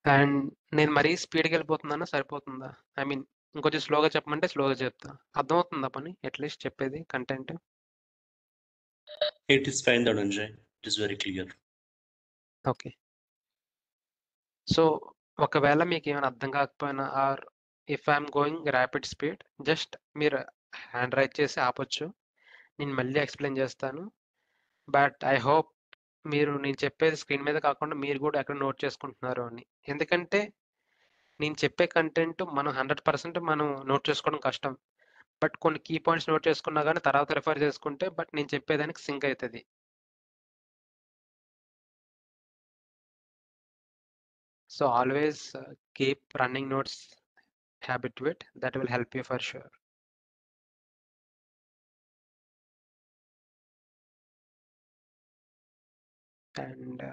అండ్ నేను మరీ స్పీడ్గా వెళ్ళిపోతున్నానా, సరిపోతుందా? ఐ మీన్ ఇంకొంచెం స్లోగా చెప్పమంటే స్లోగా చెప్తా. అర్థమవుతుందా పని అట్లీస్ట్ చెప్పేది content? It is fine, Dhananjay. It is very clear. Okay. So ఒకవేళ మీకు ఏమైనా అర్థం కాకపోయినా or if I'm going rapid speed, just మీరు హ్యాండ్ రైజ్ చేసి ఆపొచ్చు, నేను మళ్ళీ ఎక్స్ప్లెయిన్ చేస్తాను. బట్ ఐ హోప్ మీరు నేను చెప్పేది స్క్రీన్ మీద కాకుండా మీరు కూడా ఎక్కడ నోట్ చేసుకుంటున్నారు అని. ఎందుకంటే నేను చెప్పే కంటెంట్ మనం 100% మనం నోట్ చేసుకోవడం కష్టం, బట్ కొన్ని కీ పాయింట్స్ నోట్ చేసుకున్నా కానీ తర్వాత రిఫర్ చేసుకుంటే బట్ నేను చెప్పేదానికి సింక్ అవుతుంది. So always keep running notes habit to it, that will help you for sure. And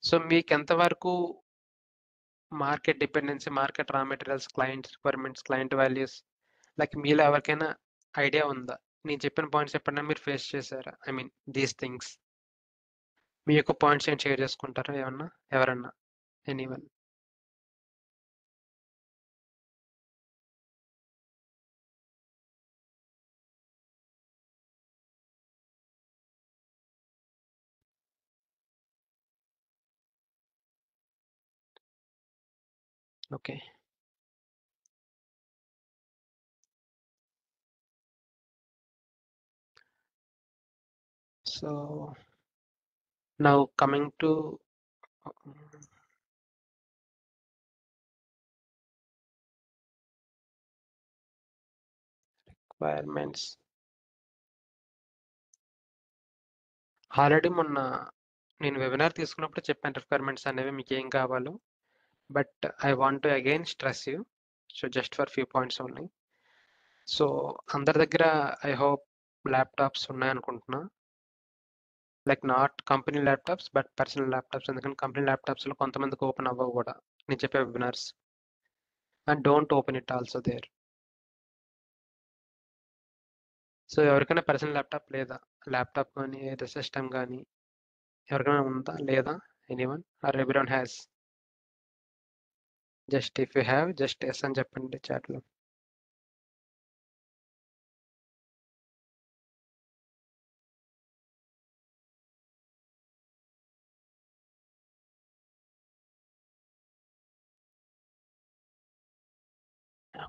so మీకు ఎంతవరకు market dependency, market raw materials, client requirements, client values, like మీలో ఎవరికైనా ఐడియా ఉందా? నేను చెప్పిన పాయింట్స్ ఎప్పుడైనా మీరు ఫేస్ చేశారా? I mean these things. మీ యొక్క పాయింట్స్ ఏం షేర్ చేసుకుంటారా ఏమన్నా? ఎవరన్నా? Anyone? Okay. So now coming to requirements. Already మొన్న నేను వెబినార్ తీసుకున్నప్పుడు చెప్పాను రిక్వైర్మెంట్స్ అనేవి మీకు ఏం కావాలో. But I want to again stress you. So just for few points only. So అందరి దగ్గర ఐ హోప్ ల్యాప్టాప్స్ ఉన్నాయనుకుంటున్నా. Like not company laptops but personal laptops. ఎందుకంటే కంపెనీ ల్యాప్టాప్స్లో కొంతమందికి ఓపెన్ అవ్వవు కూడా నేను చెప్పే webinars. And don't open it also there. So ఎవరికైనా పర్సనల్ ల్యాప్టాప్ లేదా? ల్యాప్టాప్ కానీ ఏదో సిస్టమ్ కానీ ఎవరికైనా ఉందా లేదా? Anyone or everyone has? Just if you have just yes అని చెప్పండి చాట్లో.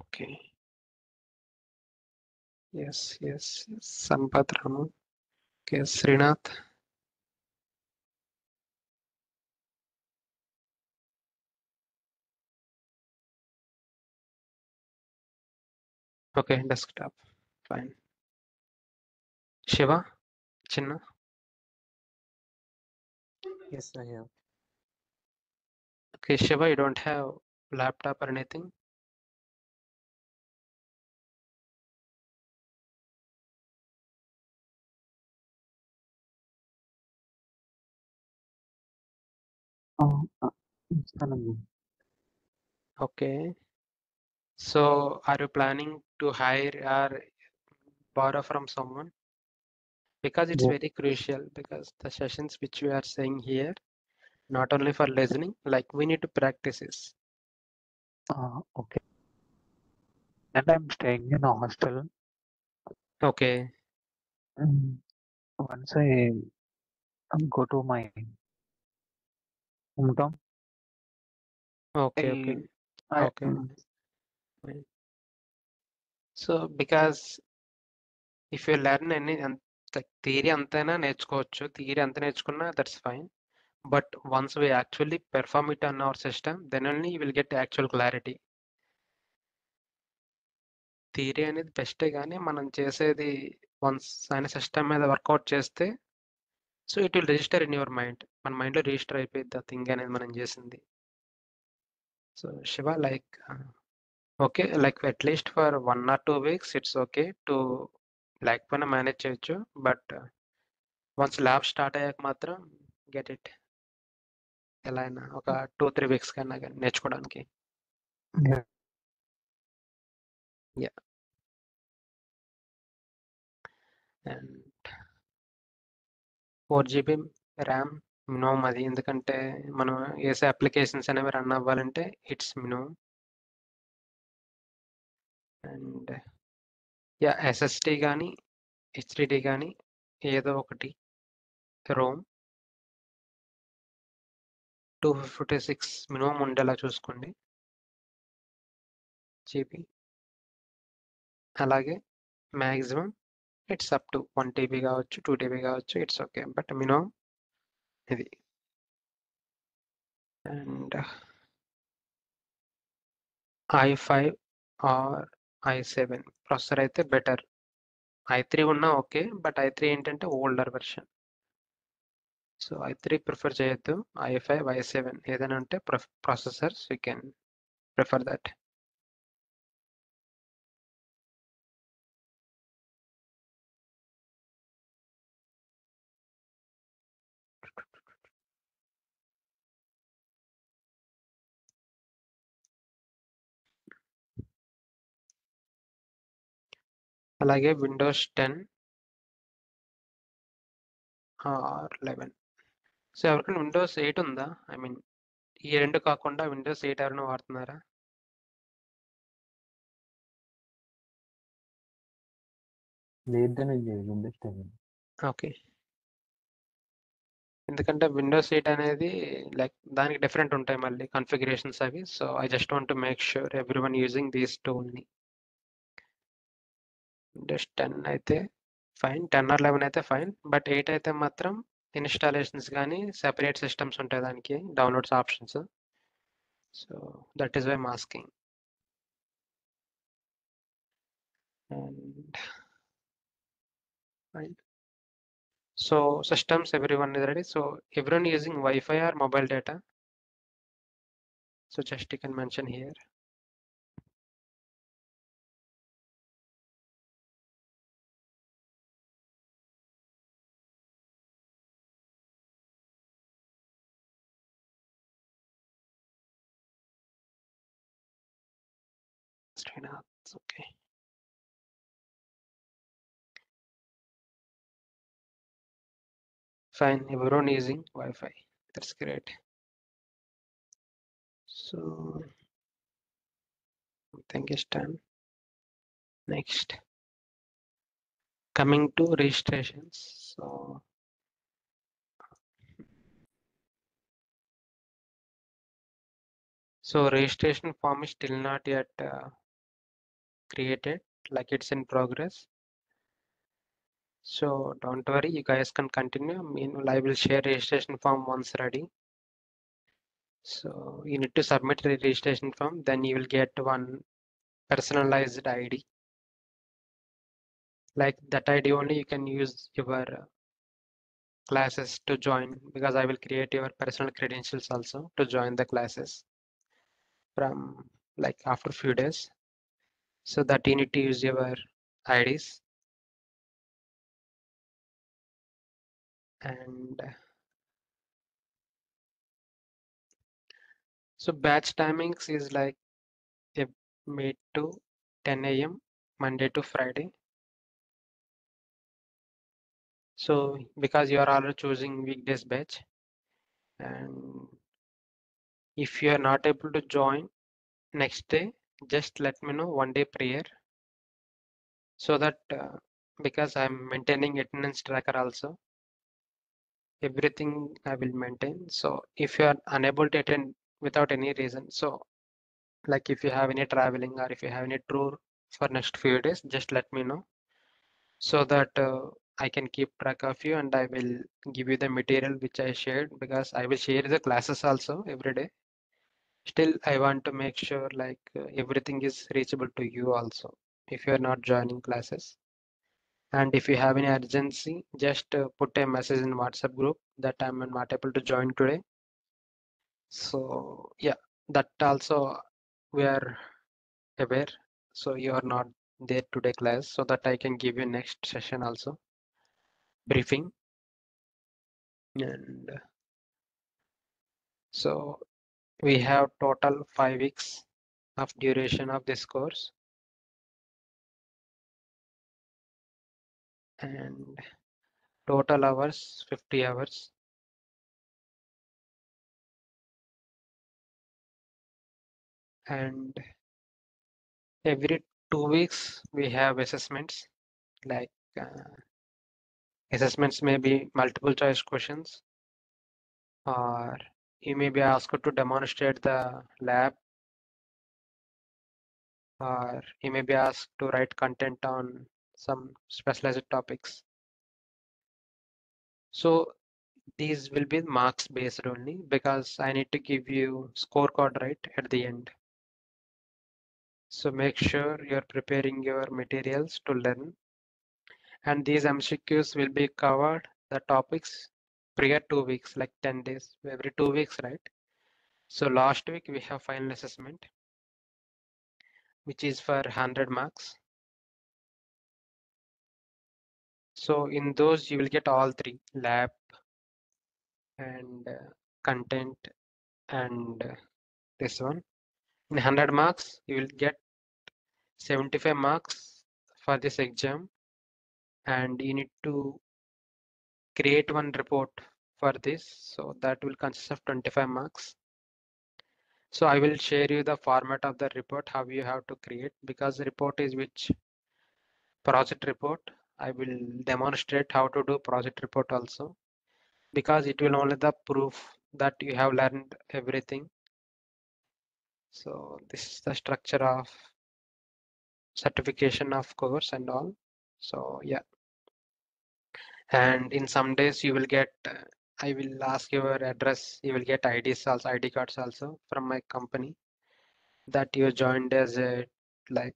Okay. Yes yes Sampath Ramu. Okay Srinath. Okay desktop fine. Shiva Chinna. Yes, I have. Okay Shiva, you don't have laptop or anything? ఇస్తానండి. Okay. So are you planning to hire or borrow from someone? Because it's Yes. very crucial, because the sessions which we are saying here, not only for listening, like we need to practice this. Okay. And I'm staying in a hostel. Okay. Once I go to my hometown, Okay. I, Okay. I Okay. Fine. So because if you learn any like theory అంతైనా నేర్చుకోవచ్చు, theory అంత నేర్చుకున్నా that's fine. But once we actually perform it on our system, then only you will get actual clarity. Theory అనేది బెస్టే కానీ మనం చేసేది once ఆయన system మీద work out చేస్తే so it will register in your mind. మన మైండ్లో రిజిస్టర్ అయిపోయింది ఆ థింగ్ అనేది మనం చేసింది. So Shiva like okay like at least for 1 or 2 weeks it's okay to లేకపోయినా మేనేజ్ చేయొచ్చు. బట్ వన్స్ ల్యాబ్ స్టార్ట్ అయ్యాక మాత్రం గెట్ ఇట్ ఎలా అయినా ఒక 2-3 weeks కన్నా కానీ నేర్చుకోవడానికి. Yeah. And 4 GB RAM minimum అది, ఎందుకంటే మనం వేసే అప్లికేషన్స్ అనేవి రన్ అవ్వాలంటే it's minimum. And yeah SSD కానీ హెచ్డిడి కానీ ఏదో ఒకటి. రోమ్ 256 మినిమం ఉండేలా చూసుకోండి జీబీ. అలాగే maximum it's up to 1 TB కావచ్చు, 2 TB కావచ్చు, ఇట్స్ ఓకే. బట్ మినిమం ఇది. And i5 or i7 processor అయితే బెటర్. i3 ఉన్నా ఓకే, బట్ i3 ఏంటంటే older version. So i3 prefer చేయొద్దు. i5, i7 ఏదైనా ఉంటే processors you can prefer that. అలాగే విండోస్ 10 ఆర్ 11. సో ఎవరికైనా విండోస్ 8 ఉందా? ఐ మీన్ ఈ 2 కాకుండా విండోస్ 8 ఎవరైనా వాడుతున్నారా? లేదనండి విండోస్ 10. ఓకే. ఎందుకంటే విండోస్ 8 అనేది లైక్ దానికి డిఫరెంట్ ఉంటాయి మళ్ళీ కాన్ఫిగరేషన్స్ అవి. So I just want to make sure everyone using these two only. Windows 10 అయితే ఫైన్, 10 ఆర్ 11 అయితే ఫైన్, బట్ 8 అయితే మాత్రం ఇన్స్టాలేషన్స్ కానీ సెపరేట్ సిస్టమ్స్ ఉంటాయి దానికి, downloads options. So that is why I'm asking. And fine. So systems, everyone is ready. So everyone using Wi-Fi or mobile data? So just you can mention here. Srinath, okay. Fine, everyone using Wi-Fi. That's great. So I think it's done. Next, coming to registrations. So registration form is still not yet created, like it's in progress. So don't worry, you guys can continue. Meanwhile, I will share registration form once ready. So you need to submit the registration form, then you will get one personalized ID. Like that ID only you can use your classes to join, because I will create your personal credentials also to join the classes from like after few days. So that you need to use your IDs. And so batch timings is like 8 to 10 a.m. Monday to Friday. So because you are already choosing weekdays batch, and if you are not able to join next day, just let me know one day prior, so that because I'm maintaining attendance tracker also, everything I will maintain. So if you are unable to attend without any reason, so like if you have any traveling or if you have any tour for next few days, just let me know, so that I can keep track of you and I will give you the material which I shared, because I will share the classes also every day. Still I want to make sure like everything is reachable to you also if you are not joining classes. And if you have any urgency, just put a message in WhatsApp group that I'm not able to join today. So yeah, that also we are aware. So you are not there today class, so that I can give you next session also briefing. And so we have total 5 weeks of duration of this course, and total hours 50 hours. And every 2 weeks we have assessments, like assessments may be multiple choice questions, or you may be asked to demonstrate the lab, or you may be asked to write content on some specialized topics. So these will be marks based only, because I need to give you scorecard right at the end. So make sure you're preparing your materials to learn, and these MCQs will be covered the topics prior 2 weeks, like 10 days, every 2 weeks, right? So last week we have final assessment, which is for 100 marks. So in those you will get all three, lab and content and this one. In 100 marks you will get 75 marks for this exam, and you need to create one report for this. So that will consist of 25 marks. So I will share you the format of the report, how you have to create, because the report is which project report. I will demonstrate how to do project report also, because it will only the proof that you have learned everything. So this is the structure of certification of course and all. So yeah, and in some days you will get I will ask your address, you will get IDs also, ID cards also from my company that you joined as a like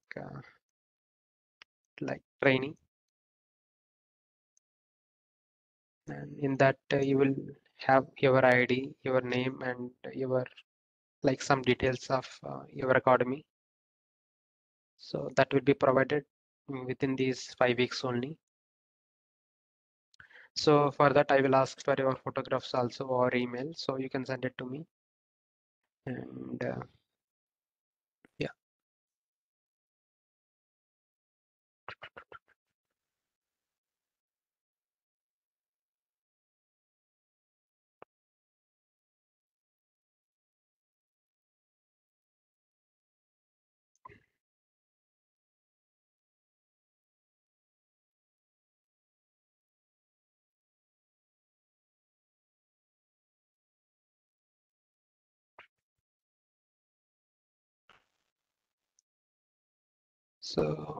training, and in that you will have your ID, your name, and your like some details of your academy. So that will be provided within these 5 weeks only. So for that I will ask for your photographs also or email, so you can send it to me. And yeah. So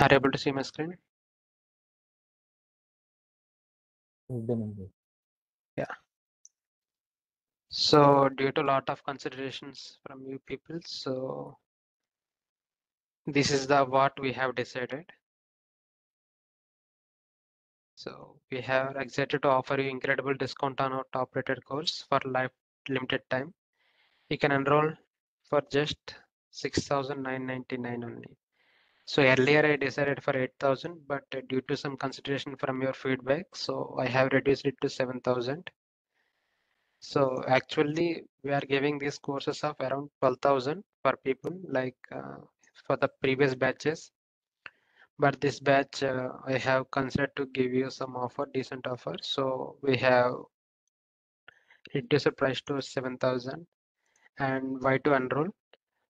are you able to see my screen? Yeah. So due to a lot of considerations from you people, so this is the what we have decided. So we have excited to offer you incredible discount on our top rated course for life limited time. You can enroll for just 6,999 only. So earlier I decided for 8,000, but due to some consideration from your feedback, so I have reduced it to 7,000. So actually we are giving these courses of around 12,000 per people, like for the previous batches. But this batch I have considered to give you some offer, decent offer. So we have reduced the price to 7,000. And why to enroll?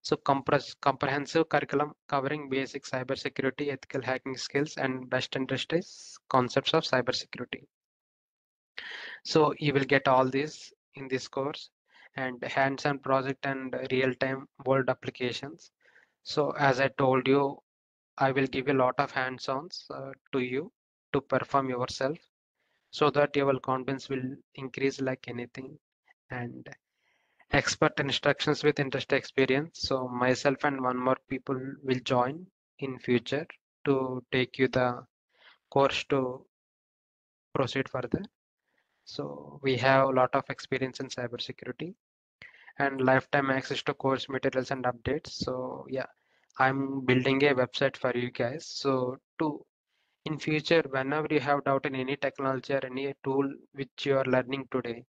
So comprehensive curriculum covering basic cybersecurity, ethical hacking skills, and best industry concepts of cybersecurity. So you will get all this in this course, and hands-on project and real-time world applications. So as I told you, I will give a lot of hands-ons to you to perform yourself, so that your confidence will increase like anything. And expert instructions with industry experience. So myself and one more people will join in future to take you the course to proceed further. So we have a lot of experience in cybersecurity and lifetime access to course materials and updates. So yeah, I'm building a website for you guys. So to in future, whenever you have doubt in any technology or any tool which you are learning today,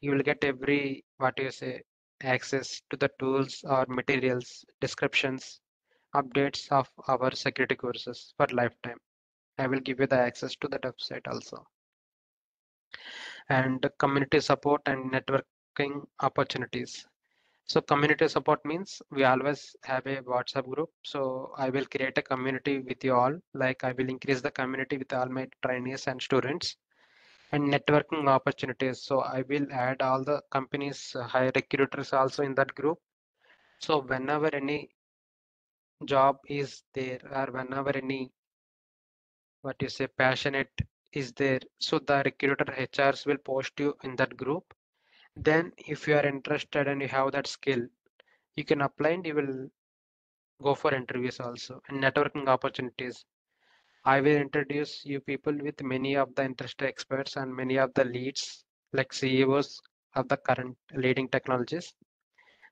you will get every what you say access to the tools or materials, descriptions, updates of our security courses for lifetime. I will give you the access to that website also. And community support and networking opportunities. So community support means we always have a WhatsApp group. So I will create a community with you all. Like I will increase the community with all my trainees and students. And networking opportunities. So I will add all the companies, hire recruiters also in that group. So whenever any job is there or whenever any what you say passionate is there, so the recruiter HRs will post you in that group. Then if you are interested and you have that skill, you can apply and you will go for interviews also. And networking opportunities. I will introduce you people with many of the industry experts and many of the leads like CEOs of the current leading technologies.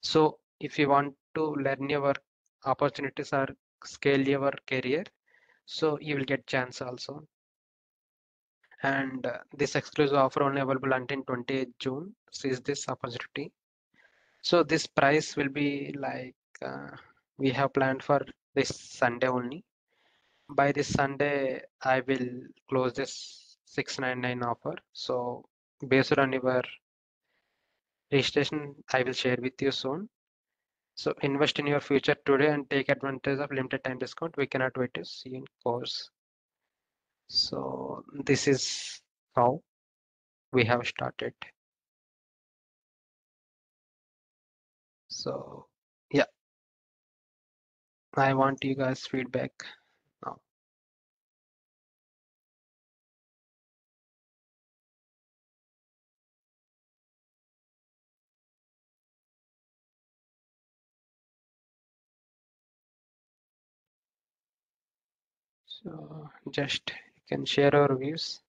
So if you want to learn your opportunities or scale your career, so you will get chance also. And this exclusive offer only available until 28th June. Seize this opportunity. So this price will be like we have planned for this Sunday only. By this Sunday, I will close this 699 offer. So based on your registration, I will share with you soon. So invest in your future today and take advantage of limited time discount. We cannot wait to see you in course. So this is how we have started. So yeah, I want you guys feedback now. So just you can share your views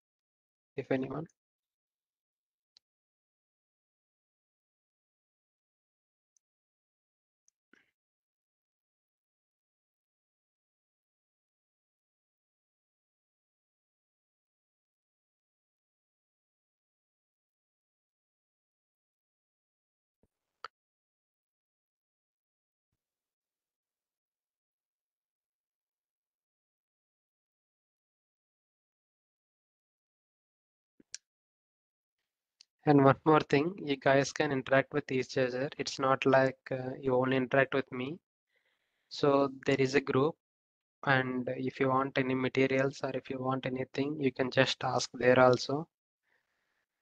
if anyone. And one more thing, you guys can interact with each other. It's not like you only interact with me. So there is a group, and if you want any materials or if you want anything, you can just ask there also.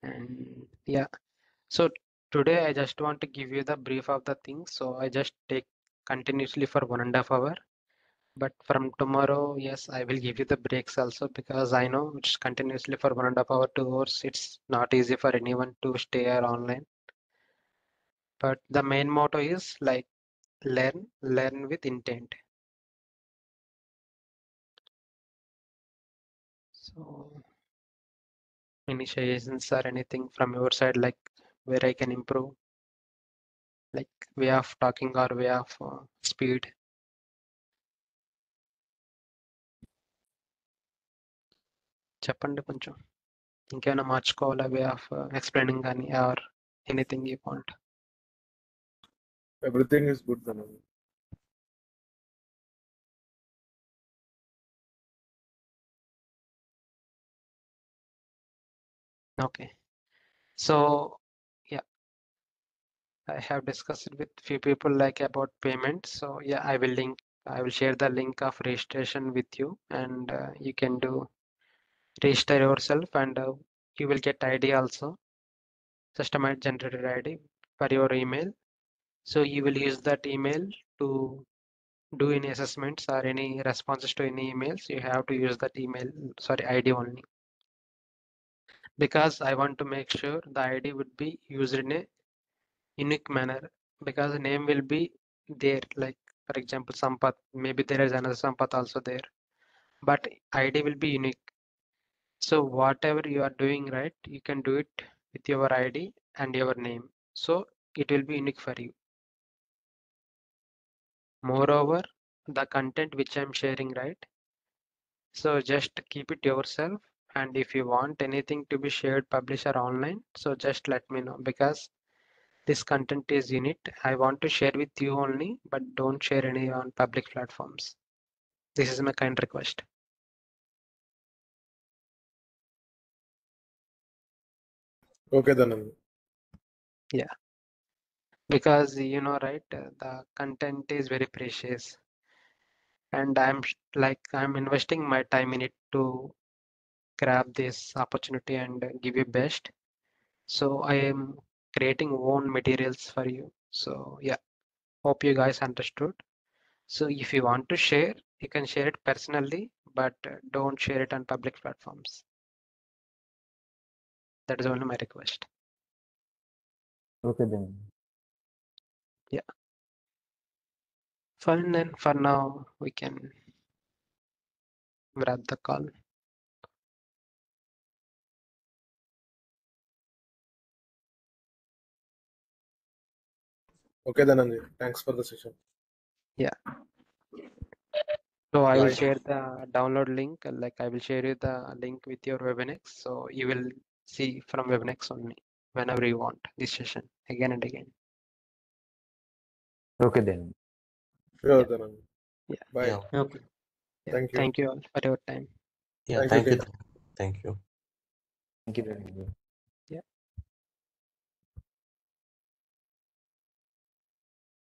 And yeah, so today I just want to give you the brief of the things. So I just take continuously for 1.5 hours. But from tomorrow, yes, I will give you the breaks also because I know it's continuously for 1.5 hours, 2 hours. It's not easy for anyone to stay here online. But the main motto is like learn with intent. So any suggestions or anything from your side, like where I can improve, like way of talking or way of speed? చెప్పండి కొంచెం ఇంకేమైనా మార్చుకోవాలా way of explaining కానీ or anything you want? Everything is good, Dhananjay. Okay, so yeah, I have discussed with few people like about payment. So yeah, I will share the link of registration with you, and you can do register yourself, and you will get ID also, systematic generated ID for your email. So you will use that email to do any assessments or any responses to any emails. You have to use that email, sorry, ID only, because I want to make sure the ID would be used in a unique manner, because the name will be there, like for example Sampath, maybe there is another Sampath also there, but ID will be unique. So whatever you are doing, right, you can do it with your ID and your name, so it will be unique for you. Moreover, the content which I'm sharing, right, so just keep it yourself, and if you want anything to be shared, published or online, so just let me know, because this content is unique. I want to share with you only, but don't share any on public platforms. This is my kind request. Okay, Dhananjay. Yeah, because you know, right, the content is very precious, and I'm investing my time in it to grab this opportunity and give you best. So I am creating own materials for you. So yeah, hope you guys understood. So if you want to share, you can share it personally, but don't share it on public platforms. That is only my request. Okay, then. Yeah. Fine, then for now we can wrap the call. Okay, Dhananjay. Thanks for the session. Yeah. So I will Bye. share the download link, like I will share you the link with your Webinex. So you will see from Webinex only whenever you want this session again and again. Okay then. Sure, Yeah. Dhananjay. Yeah. Bye. Yeah. Okay. Yeah. Thank you. Thank you all for your time. Yeah. Thank you, Thank you. King. Thank you. Thank you very much.